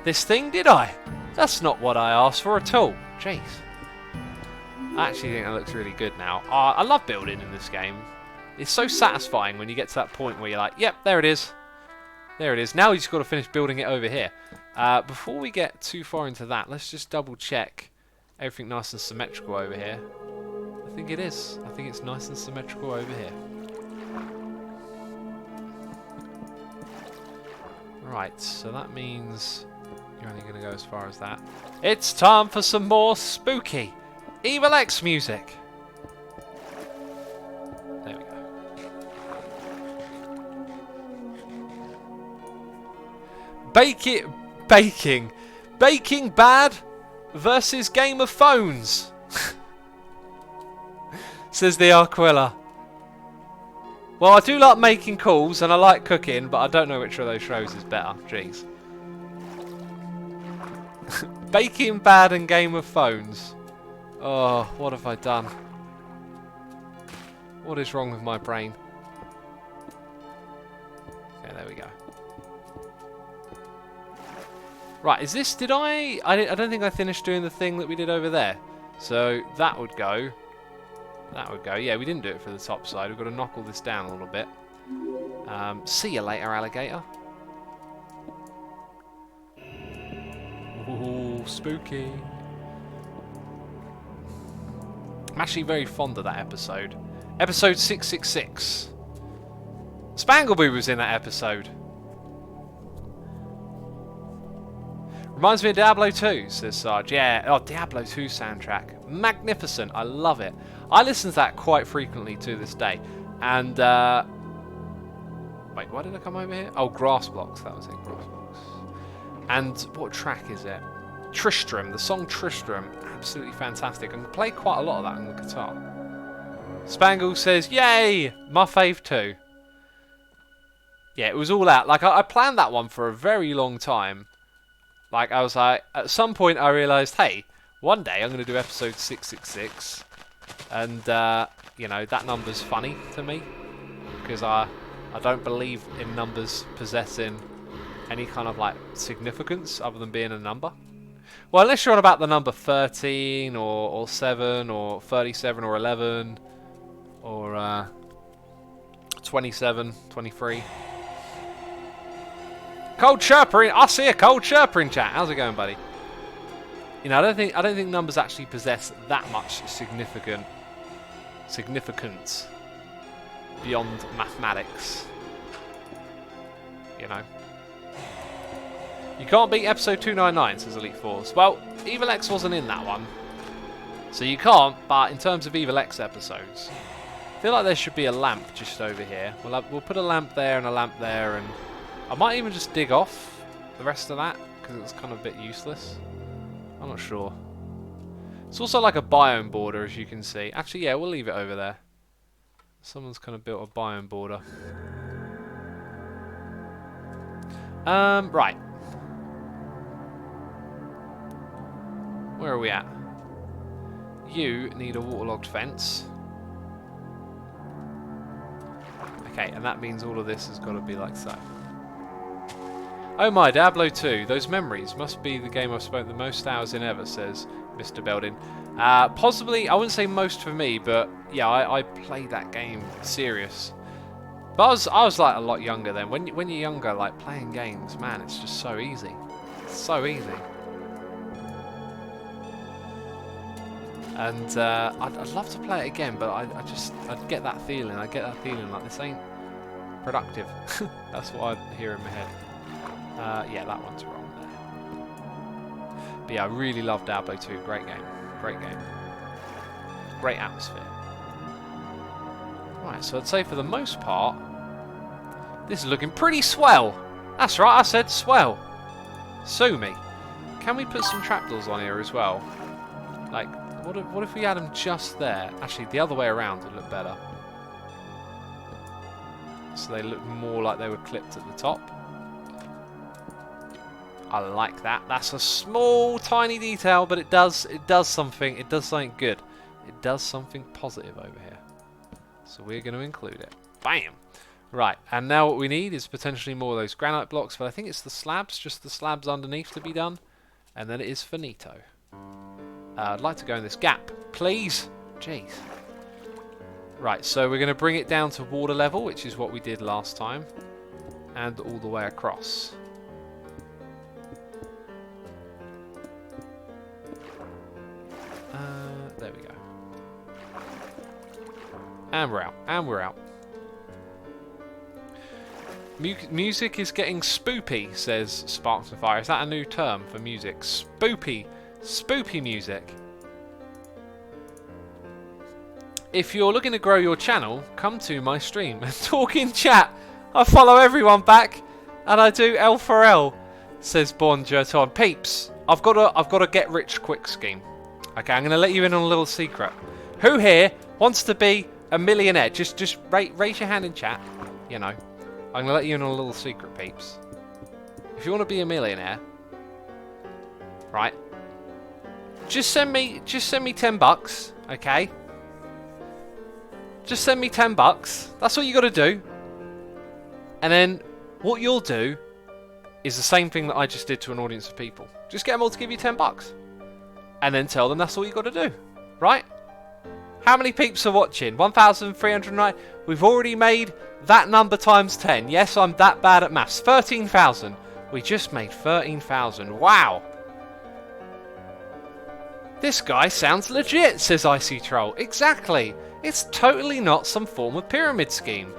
this thing, did I? That's not what I asked for at all. Jeez. I actually think that looks really good now. I love building in this game. It's so satisfying when you get to that point where you're like, yep, there it is. There it is. Now you just got to finish building it over here. Before we get too far into that, let's just double check everything nice and symmetrical over here. I think it is. I think it's nice and symmetrical over here. Right, so that means you're only going to go as far as that. It's time for some more spooky Evil X music. There we go. Baking Bad versus Game of Phones. Says the Aquila. Well, I do like making calls and I like cooking, but I don't know which of those shows is better. Jeez. Baking Bad and Game of Phones. Oh, what have I done? What is wrong with my brain? Okay, there we go. Right, is this... I don't think I finished doing the thing that we did over there. So that would go. That would go. Yeah, we didn't do it for the top side. We've got to knock all this down a little bit. See you later, alligator. Ooh, spooky. I'm actually very fond of that episode. Episode 666. Spangleboo was in that episode. Reminds me of Diablo 2, says Sarge. Yeah, oh, Diablo 2 soundtrack. Magnificent, I love it. I listen to that quite frequently to this day. And, wait, why did I come over here? Oh, Grass Blocks, that was it, Grass Blocks. And what track is it? Tristram, the song Tristram. Absolutely fantastic. I can play quite a lot of that on the guitar. Spangle says, yay! My fave too. Yeah, it was all out. Like, I planned that one for a very long time. Like, I was like, at some point I realised, hey, one day I'm going to do episode 666. And, you know, that number's funny to me. Because I don't believe in numbers possessing any kind of, like, significance other than being a number. Well, unless you're on about the number 13 or 7 or 37 or 11 or 27, 23. Cold chirper in. I see a cold chirper in chat. How's it going, buddy? You know, I don't think numbers actually possess that much significance beyond mathematics. You know. You can't beat episode 299, says Elite Force. Well, Evil X wasn't in that one. So you can't, but in terms of Evil X episodes, I feel like there should be a lamp just over here. We'll put a lamp there and a lamp there, and I might even just dig off the rest of that, because it's kind of a bit useless. I'm not sure. It's also like a biome border, as you can see. Actually, yeah, we'll leave it over there. Someone's kind of built a biome border. Right. Where are we at? You need a waterlogged fence. Okay, and that means all of this has got to be like so. Oh my, Diablo 2, those memories must be the game I've spent the most hours in ever, says Mr. Belding. Possibly, I wouldn't say most for me, but yeah, I played that game serious. But I was like a lot younger then. When you're younger, like playing games, man, it's just so easy. It's so easy. And I'd love to play it again, but I'd get that feeling. I get that feeling like this ain't productive. That's what I hear in my head. Yeah, that one's wrong there. But yeah, I really love Diablo 2. Great game. Great game. Great atmosphere. Right, so I'd say for the most part, this is looking pretty swell. That's right, I said swell. Sue me. Can we put some trapdoors on here as well? Like, what if we had them just there? Actually, the other way around would look better. So they look more like they were clipped at the top. I like that. That's a small, tiny detail, but it does something. It does something good. It does something positive over here. So we're going to include it. Bam! Right, and now what we need is potentially more of those granite blocks, but I think it's the slabs, just the slabs underneath to be done. And then it is finito. I'd like to go in this gap, please. Jeez. Right, so we're going to bring it down to water level, which is what we did last time. And all the way across. There we go. And we're out. And we're out. Music is getting spoopy, says Sparks and Fire. Is that a new term for music? Spoopy. Spoopy music. If you're looking to grow your channel, come to my stream and talk in chat. I follow everyone back, and I do L for L, says Bon Jerton. Peeps, I've got a get rich quick scheme. Okay, I'm going to let you in on a little secret. Who here wants to be a millionaire? Just raise your hand in chat. You know, I'm going to let you in on a little secret, peeps. If you want to be a millionaire, right? Just send me $10, okay? Just send me $10. That's all you got to do. And then what you'll do is the same thing that I just did to an audience of people. Just get them all to give you $10. And then tell them that's all you got to do, right? How many peeps are watching? 1,309. We've already made that number times 10. Yes, I'm that bad at maths. 13,000. We just made 13,000. Wow. This guy sounds legit, says Icy Troll. Exactly. It's totally not some form of pyramid scheme.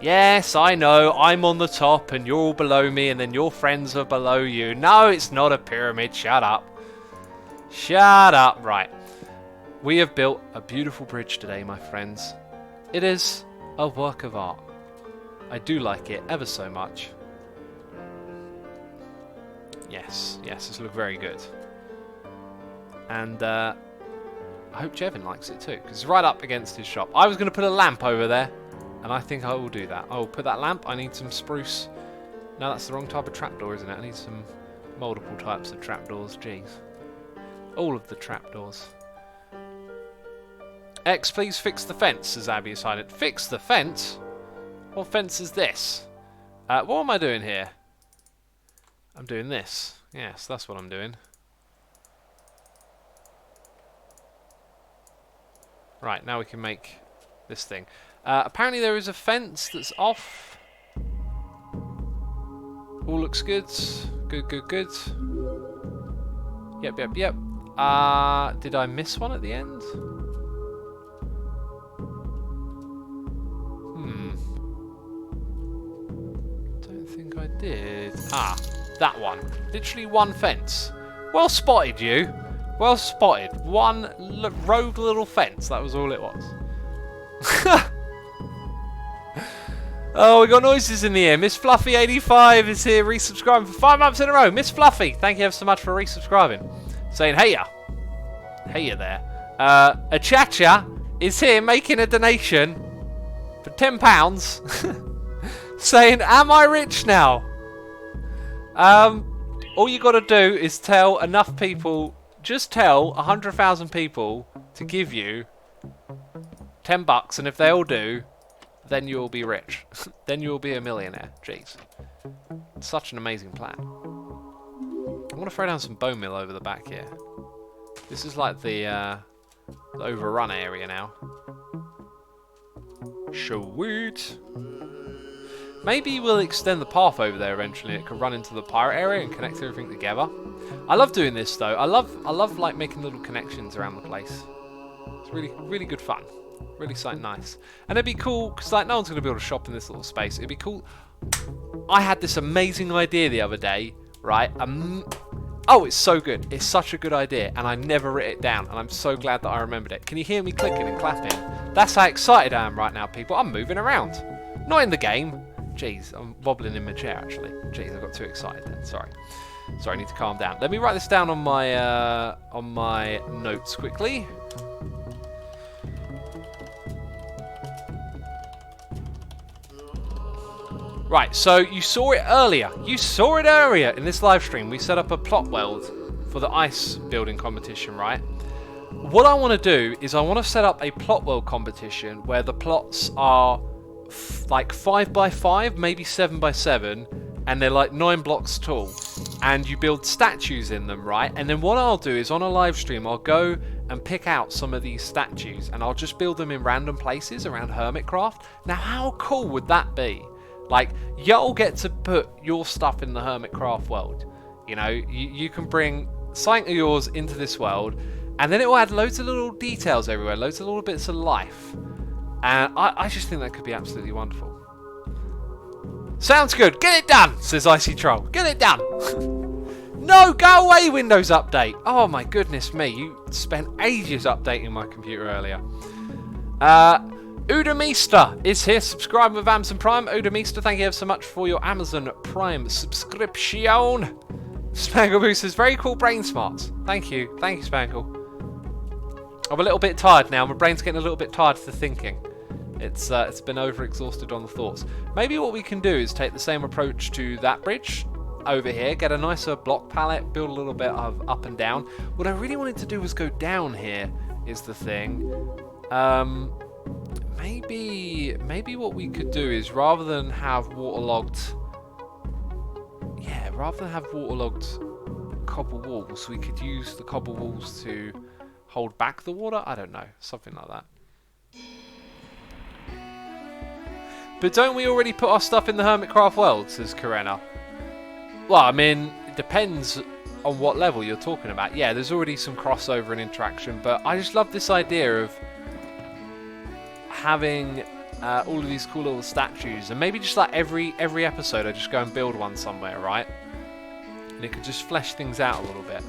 Yes, I know, I'm on the top and you're all below me and then your friends are below you. No, it's not a pyramid. Shut up. Shut up. Right. We have built a beautiful bridge today, my friends. It is a work of art. I do like it ever so much. Yes, it's looked very good. And I hope Jevin likes it too, because it's right up against his shop. I was going to put a lamp over there, and I think I will do that. I will put that lamp. I need some spruce. No, that's the wrong type of trapdoor, isn't it? I need some multiple types of trapdoors. Jeez. All of the trapdoors. X, please fix the fence, says Abby decided. Fix the fence? What fence is this? What am I doing here? I'm doing this. Yes, that's what I'm doing. Right, now we can make this thing. Apparently there is a fence that's off. All looks good. Good. Yep. Did I miss one at the end? Don't think I did. Ah, that one. Literally one fence. Well spotted, you. Well spotted. One rogue little fence. That was all it was. Oh, we got noises in the air. Miss Fluffy85 is here resubscribing for 5 months in a row. Miss Fluffy, thank you ever so much for resubscribing. Saying, heya. Heya there. Achacha is here making a donation for £10. Saying, am I rich now? All you got to do is tell enough people, just tell 100,000 people to give you $10, and if they all do, then you'll be rich. Then you'll be a millionaire. Jeez. It's such an amazing plan. I'm going to throw down some bone meal over the back here. This is like the overrun area now. Sweet. Maybe we'll extend the path over there eventually. It could run into the pirate area and connect everything together. I love doing this though. I love like making little connections around the place. It's really good fun. Really something nice. And it'd be cool because like no one's going to build a shop in this little space. It'd be cool. I had this amazing idea the other day, right? Oh, it's so good. It's such a good idea, and I never wrote it down, and I'm so glad that I remembered it. Can you hear me clicking and clapping? That's how excited I am right now, people. I'm moving around. Not in the game. Jeez, I'm wobbling in my chair, actually. Jeez, I got too excited then. Sorry, I need to calm down. Let me write this down on my notes quickly. Right, so you saw it earlier. You saw it earlier in this live stream. We set up a plot weld for the ice building competition, right? What I want to do is I want to set up a plot weld competition where the plots are like 5x5, maybe 7x7, and they're like 9 blocks tall. And you build statues in them, right? And then what I'll do is on a live stream, I'll go and pick out some of these statues and I'll just build them in random places around Hermitcraft. Now, how cool would that be? Like, you'll get to put your stuff in the Hermitcraft world. You know, you can bring something of yours into this world, and then it will add loads of little details everywhere, loads of little bits of life. And I just think that could be absolutely wonderful. Sounds good. Get it done, says Icy Troll. Get it done. No, go away, Windows Update. Oh, my goodness me. You spent ages updating my computer earlier. Udamista is here, subscribing with Amazon Prime. Udamista, thank you ever so much for your Amazon Prime subscription. Spangle Boo says, very cool brain smarts. Thank you, Spangle. I'm a little bit tired now. My brain's getting a little bit tired for thinking. It's been over-exhausted on the thoughts. Maybe what we can do is take the same approach to that bridge over here, get a nicer block palette, build a little bit of up and down. What I really wanted to do was go down here, is the thing. Maybe what we could do is rather than have waterlogged cobble walls, we could use the cobble walls to hold back the water? I don't know. Something like that. But don't we already put our stuff in the Hermitcraft world, says Karenna. Well, I mean, it depends on what level you're talking about. Yeah, there's already some crossover and interaction, but I just love this idea of having all of these cool little statues, and maybe just like every episode I just go and build one somewhere, right? And it could just flesh things out a little bit.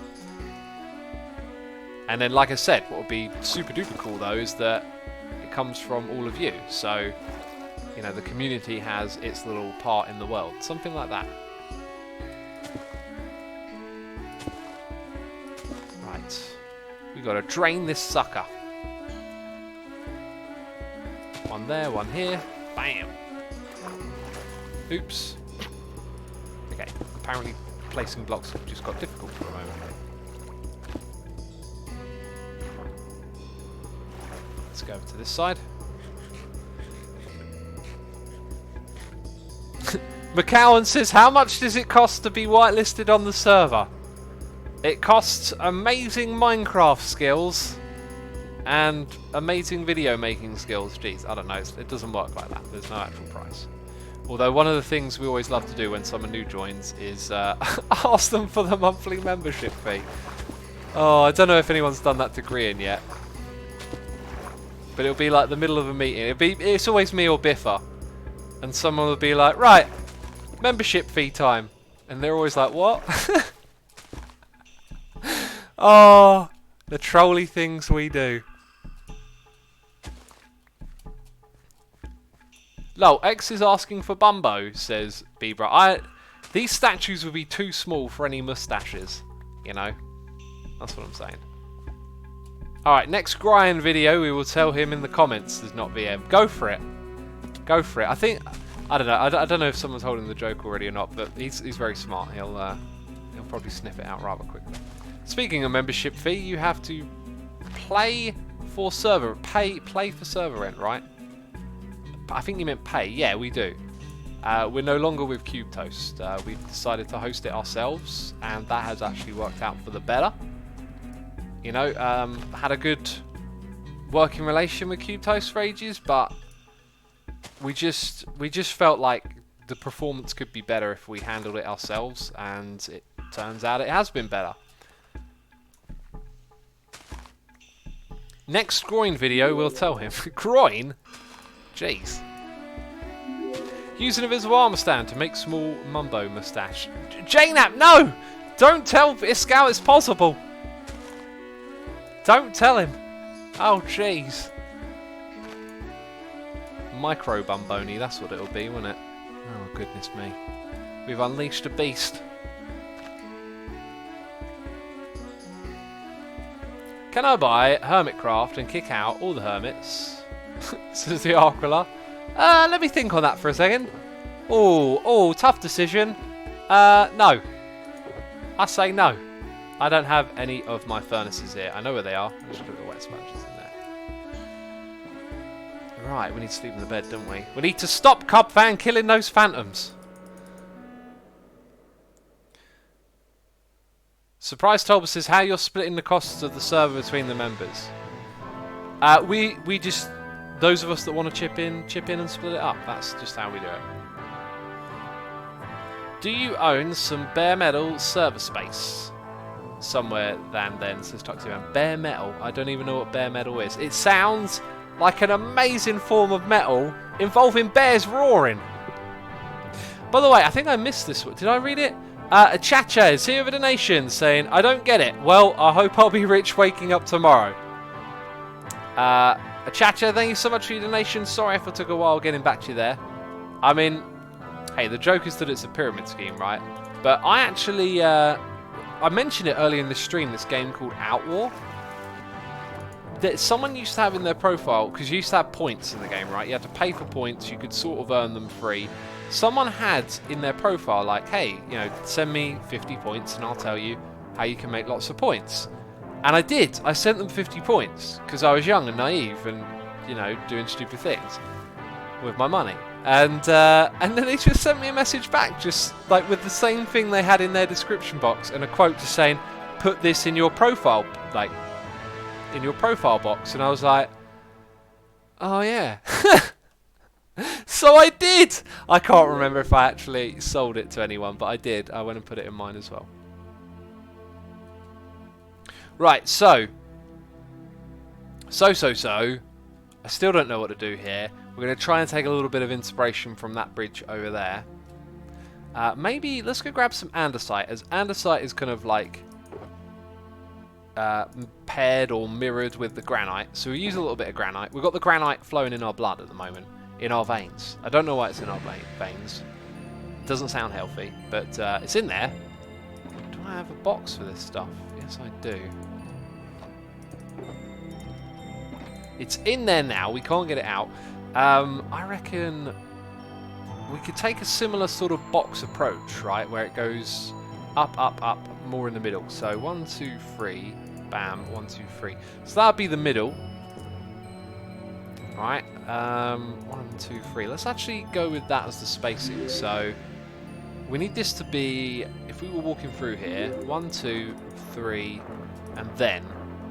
And then, like I said, what would be super duper cool though is that it comes from all of you. So, you know, the community has its little part in the world. Something like that. Right. We've got to drain this sucker. One there, one here. Bam. Oops. Okay. Apparently placing blocks just got difficult for a moment. Let's go over to this side. McCowan says, how much does it cost to be whitelisted on the server? It costs amazing Minecraft skills and amazing video making skills. Jeez, I don't know. It doesn't work like that. There's no actual price. Although one of the things we always love to do when someone new joins is ask them for the monthly membership fee. Oh, I don't know if anyone's done that to Grian yet. But it'll be like the middle of a meeting. It's always me or Biffa. And someone will be like, right, membership fee time. And they're always like, what? Oh, the trolly things we do. Lol, X is asking for Bumbo, says Bebra. These statues would be too small for any mustaches, you know? That's what I'm saying. Alright, next Grian video, we will tell him in the comments there's not VM. Go for it. Go for it. I don't know. I don't know if someone's holding the joke already or not, but he's very smart. He'll probably sniff it out rather quickly. Speaking of membership fee, you have to play for server rent, right? I think you meant pay. Yeah, we do. We're no longer with Cube Toast. We've decided to host it ourselves, and that has actually worked out for the better. You know, had a good working relation with Cube Toast for ages, but we just felt like the performance could be better if we handled it ourselves, and it turns out it has been better. Next groin video, we'll tell him. Groin? Jeez. Use an invisible armor stand to make small mumbo mustache. Janap, no! Don't tell Iskal it's possible. Don't tell him. Oh, jeez. Micro Bumboni, that's what it'll be, won't it? Oh, goodness me. We've unleashed a beast. Can I buy Hermitcraft and kick out all the hermits? Says the Aquila. Let me think on that for a second. Oh, tough decision. No. I say no. I don't have any of my furnaces here. I know where they are. I should put the wet sponges in there. Right, we need to sleep in the bed, don't we? We need to stop Cubfan killing those phantoms. Surprise Tolbert says how you're splitting the costs of the server between the members. We just, those of us that want to chip in and split it up. That's just how we do it. Do you own some bare metal server space? Somewhere then, says Toximan. Bare metal? I don't even know what bare metal is. It sounds like an amazing form of metal involving bears roaring. By the way, I think I missed this one. Did I read it? Chacha is here with a donation saying, I don't get it. Well, I hope I'll be rich waking up tomorrow. Chacha, thank you so much for your donation. Sorry if I took a while getting back to you there. I mean, hey, the joke is that it's a pyramid scheme, right? But I actually, I mentioned it earlier in the stream, this game called Outwar. That someone used to have in their profile, because you used to have points in the game, right? You had to pay for points, you could sort of earn them free. Someone had in their profile like, hey, you know, send me 50 points and I'll tell you how you can make lots of points. And I did. I sent them 50 points because I was young and naive and, you know, doing stupid things with my money. And then they just sent me a message back, just like with the same thing they had in their description box and a quote just saying, put this in your profile, like, in your profile box. And I was like, oh yeah. So I did! I can't remember if I actually sold it to anyone, but I did. I went and put it in mine as well. Right, so. I still don't know what to do here. We're going to try and take a little bit of inspiration from that bridge over there. Maybe let's go grab some andesite, as andesite is kind of like paired or mirrored with the granite. So we use a little bit of granite. We've got the granite flowing in our blood at the moment. In our veins. I don't know why it's in our veins. It doesn't sound healthy, but it's in there. Do I have a box for this stuff? Yes, I do. It's in there now. We can't get it out. I reckon we could take a similar sort of box approach, right? Where it goes up, up, up, more in the middle. So 1, 2, 3. Bam. 1, 2, 3. So that would be the middle. Right, 1, 2, 3. Let's actually go with that as the spacing. So we need this to be, if we were walking through here, 1, 2, 3, and then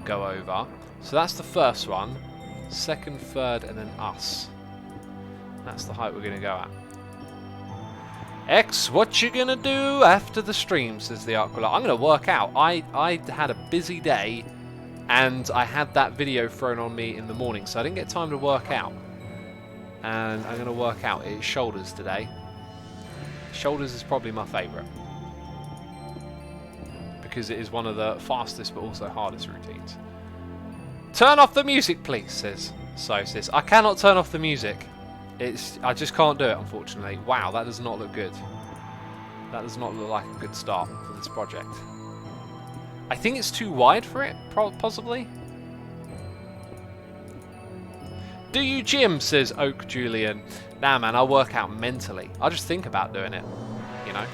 go over. So that's the first one, second, third, and then us. That's the height we're going to go at. X, what you gonna do after the stream? Says the Aquila. I'm going to work out. I had a busy day. And I had that video thrown on me in the morning, so I didn't get time to work out. And I'm going to work out. It's shoulders today. Shoulders is probably my favourite. Because it is one of the fastest but also hardest routines. Turn off the music, please, says Sosis. I cannot turn off the music. I just can't do it, unfortunately. Wow, that does not look good. That does not look like a good start for this project. I think it's too wide for it, possibly. Do you gym, says Oak Julian. Nah, man, I'll work out mentally. I'll just think about doing it, you know.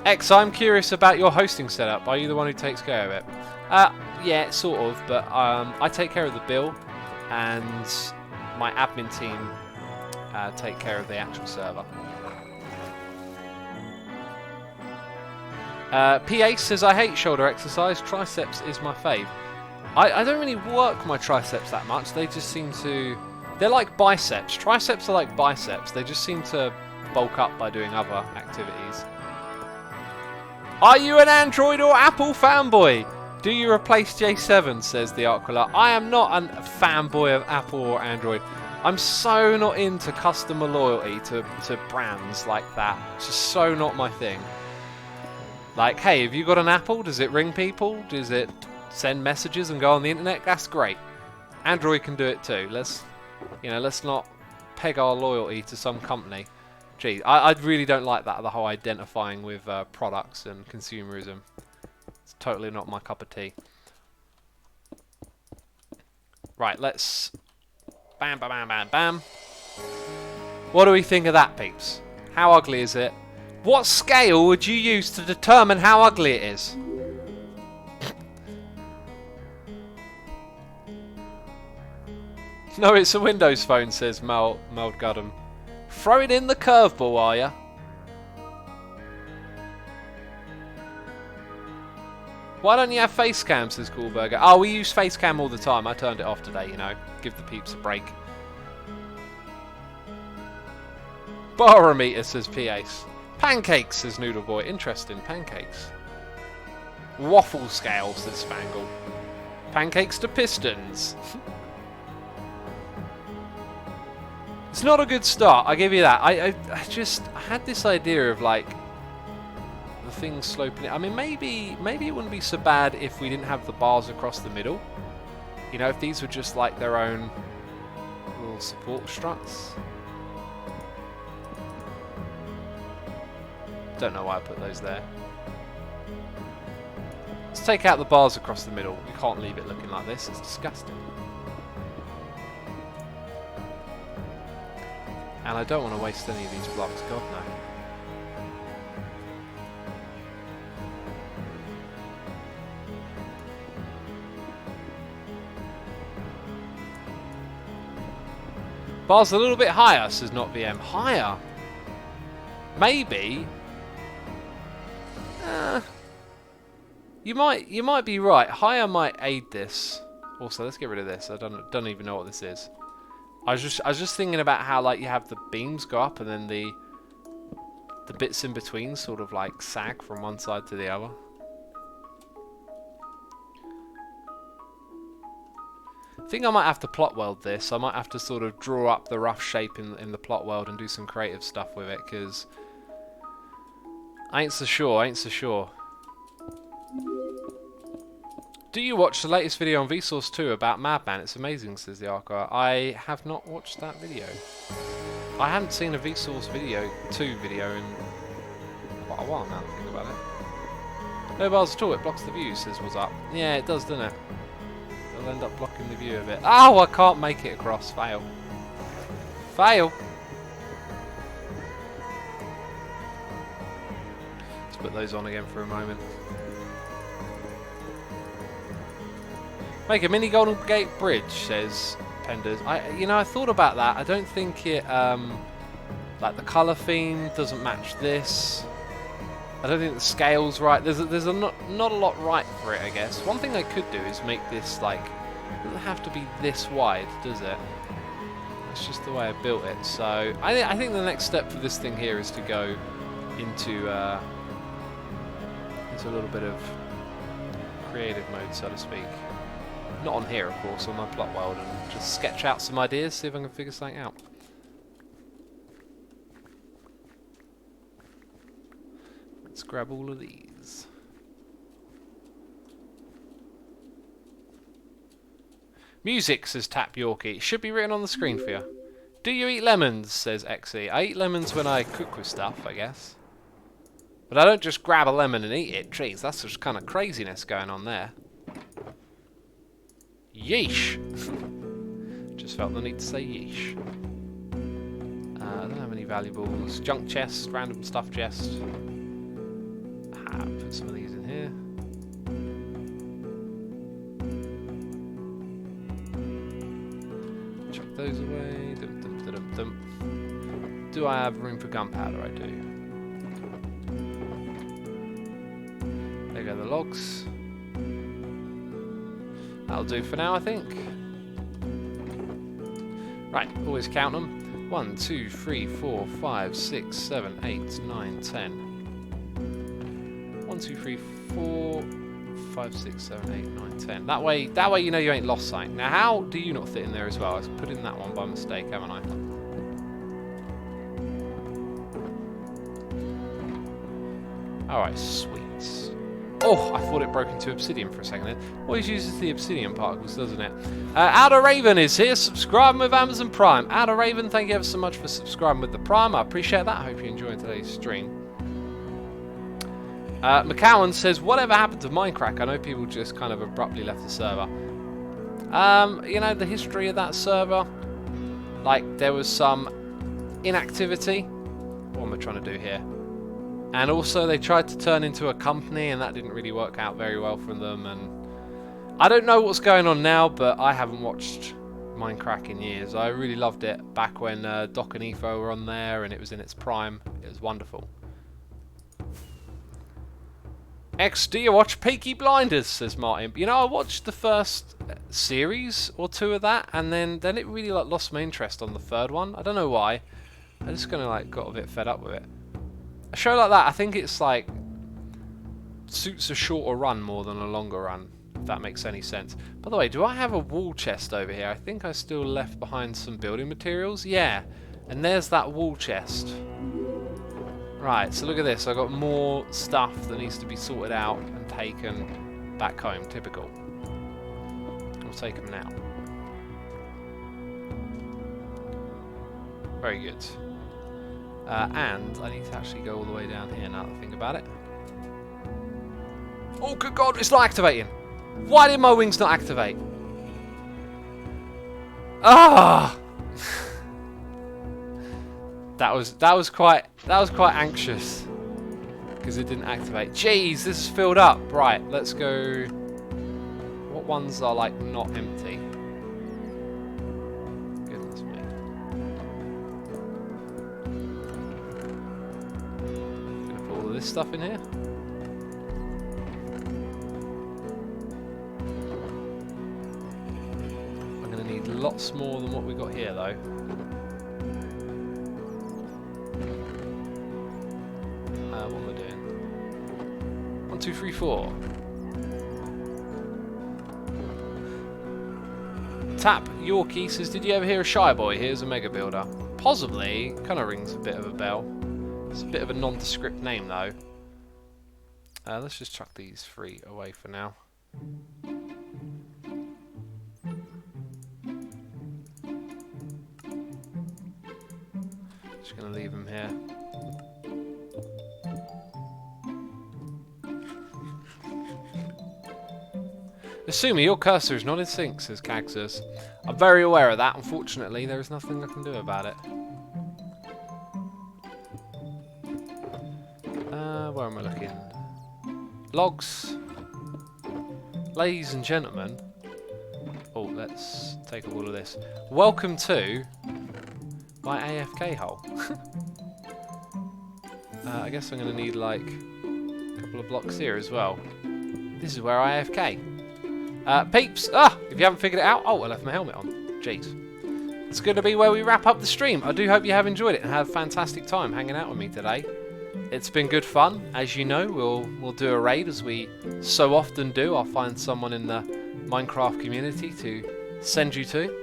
X, I'm curious about your hosting setup. Are you the one who takes care of it? Yeah, sort of, but I take care of the bill, and my admin team take care of the actual server. PA says, I hate shoulder exercise, triceps is my fave. I don't really work my triceps that much, they just seem to... They're like biceps. Triceps are like biceps, they just seem to bulk up by doing other activities. Are you an Android or Apple fanboy? Do you replace J7, says the Aquila. I am not a fanboy of Apple or Android. I'm so not into customer loyalty to brands like that. It's just so not my thing. Like, hey, have you got an Apple? Does it ring people? Does it send messages and go on the internet? That's great. Android can do it too. Let's not peg our loyalty to some company. Gee, I really don't like that, the whole identifying with products and consumerism. It's totally not my cup of tea. Right, let's... Bam, bam, bam, bam, bam. What do we think of that, peeps? How ugly is it? What scale would you use to determine how ugly it is? No, it's a Windows phone, says Meldgudden. Throw it in the curveball, are ya? Why don't you have face cam, says Coolburger. Oh, we use face cam all the time. I turned it off today, you know. Give the peeps a break. Barometer, says P-Ace. Pancakes, says Noodle Boy. Interesting, pancakes. Waffle scale, says Spangle. Pancakes to pistons. It's not a good start, I give you that. I had this idea of like the thing sloping it. I mean, maybe it wouldn't be so bad if we didn't have the bars across the middle. You know, if these were just like their own little support struts. Don't know why I put those there. Let's take out the bars across the middle. We can't leave it looking like this. It's disgusting. And I don't want to waste any of these blocks. God, no. Bars a little bit higher, says Not VM. Higher? Maybe. You might be right. Higher might aid this. Also, let's get rid of this. I don't even know what this is. I was just thinking about how like you have the beams go up and then the bits in between sort of like sag from one side to the other. I think I might have to plot weld this. I might have to sort of draw up the rough shape in the plot weld and do some creative stuff with it, because I ain't so sure. Do you watch the latest video on Vsauce 2 about Madman? It's amazing, says the Archer. I have not watched that video. I haven't seen a Vsauce 2 video in quite a while now, to think about it. No bars at all, it blocks the view, says what's up. Yeah, it does, doesn't it? It'll end up blocking the view a bit. Oh, I can't make it across. Fail. Fail! Let's put those on again for a moment. Make a mini Golden Gate Bridge, says Penders. I thought about that. I don't think it, like the colour theme doesn't match this. I don't think the scale's right. There's not a lot right for it, I guess. One thing I could do is make this like, it doesn't have to be this wide, does it? That's just the way I built it. So I think the next step for this thing here is to go into a little bit of creative mode, so to speak. Not on here, of course, on my plot weld, and just sketch out some ideas, see if I can figure something out. Let's grab all of these. Music, says Tap Yorkie. Should be written on the screen for you. Do you eat lemons, says Xe. I eat lemons when I cook with stuff, I guess. But I don't just grab a lemon and eat it. Jeez, that's just kind of craziness going on there. Yeesh! Just felt the need to say yeesh. I don't have any valuables. Junk chest, random stuff chest. Put some of these in here. Chuck those away. Dum, dum, dum, dum, dum. Do I have room for gunpowder? I do. There go the logs. That'll do for now, I think. Right, always count them. 1, 2, 3, 4, 5, 6, 7, 8, 9, 10. 1, 2, 3, 4, 5, 6, 7, 8, 9, 10. That way you know you ain't lost something. Now, how do you not fit in there as well? I've put in that one by mistake, haven't I? Alright, sweet. Oh, I thought it broke into obsidian for a second there. Always uses the obsidian particles, doesn't it? Outer Raven is here, subscribing with Amazon Prime. Outer Raven, thank you ever so much for subscribing with the Prime. I appreciate that. I hope you enjoyed today's stream. McCowan says, whatever happened to Minecraft? I know people just kind of abruptly left the server. You know, the history of that server, like, there was some inactivity. What am I trying to do here? And also they tried to turn into a company, and that didn't really work out very well for them. And I don't know what's going on now, but I haven't watched Minecraft in years. I really loved it back when Doc and Etho were on there and it was in its prime. It was wonderful. X, do you watch Peaky Blinders, says Martin. You know, I watched the first series or two of that, and then it really like lost my interest on the third one. I don't know why. I just kind of like got a bit fed up with it. A show like that, I think it's like suits a shorter run more than a longer run, if that makes any sense. By the way, do I have a wall chest over here? I think I still left behind some building materials. Yeah, and there's that wall chest. Right, so look at this. I've got more stuff that needs to be sorted out and taken back home. Typical. I'll take them now. Very good. And I need to actually go all the way down here now that I think about it. Oh, good God, it's not activating. Why did my wings not activate? Ah! that was quite anxious because it didn't activate. Jeez, this is filled up. Right, let's go. What ones are like not empty? Goodness me. Gonna put all of this stuff in here. lots more than what we got here, though. What am I doing? 1, 2, 3, 4. Tap Yorkie says, did you ever hear of Shy Boy? Here's a mega builder. Possibly. Kind of rings a bit of a bell. It's a bit of a nondescript name, though. Let's just chuck these 3 away for now. Just going to leave them here. Assuming your cursor is not in sync, says Caxus. I'm very aware of that. Unfortunately, there is nothing I can do about it. Where am I looking? Logs. Ladies and gentlemen. Oh, let's take all of this. Welcome to my AFK hole. I guess I'm going to need like a couple of blocks here as well. This is where I AFK. Peeps! If you haven't figured it out, I left my helmet on. Jeez. It's going to be where we wrap up the stream. I do hope you have enjoyed it and had a fantastic time hanging out with me today. It's been good fun. As you know, we'll do a raid as we so often do. I'll find someone in the Minecraft community to send you to.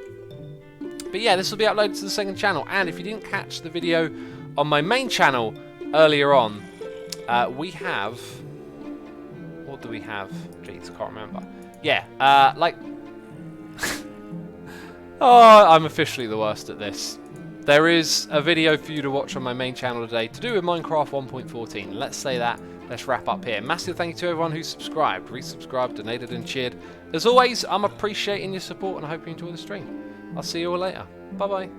But yeah, this will be uploaded to the second channel. And if you didn't catch the video on my main channel earlier on, we have... What do we have? Jeez, I can't remember. Yeah, like... Oh, I'm officially the worst at this. There is a video for you to watch on my main channel today to do with Minecraft 1.14. Let's say that. Let's wrap up here. Massive thank you to everyone who subscribed, resubscribed, donated and cheered. As always, I'm appreciating your support and I hope you enjoy the stream. I'll see you all later. Bye-bye.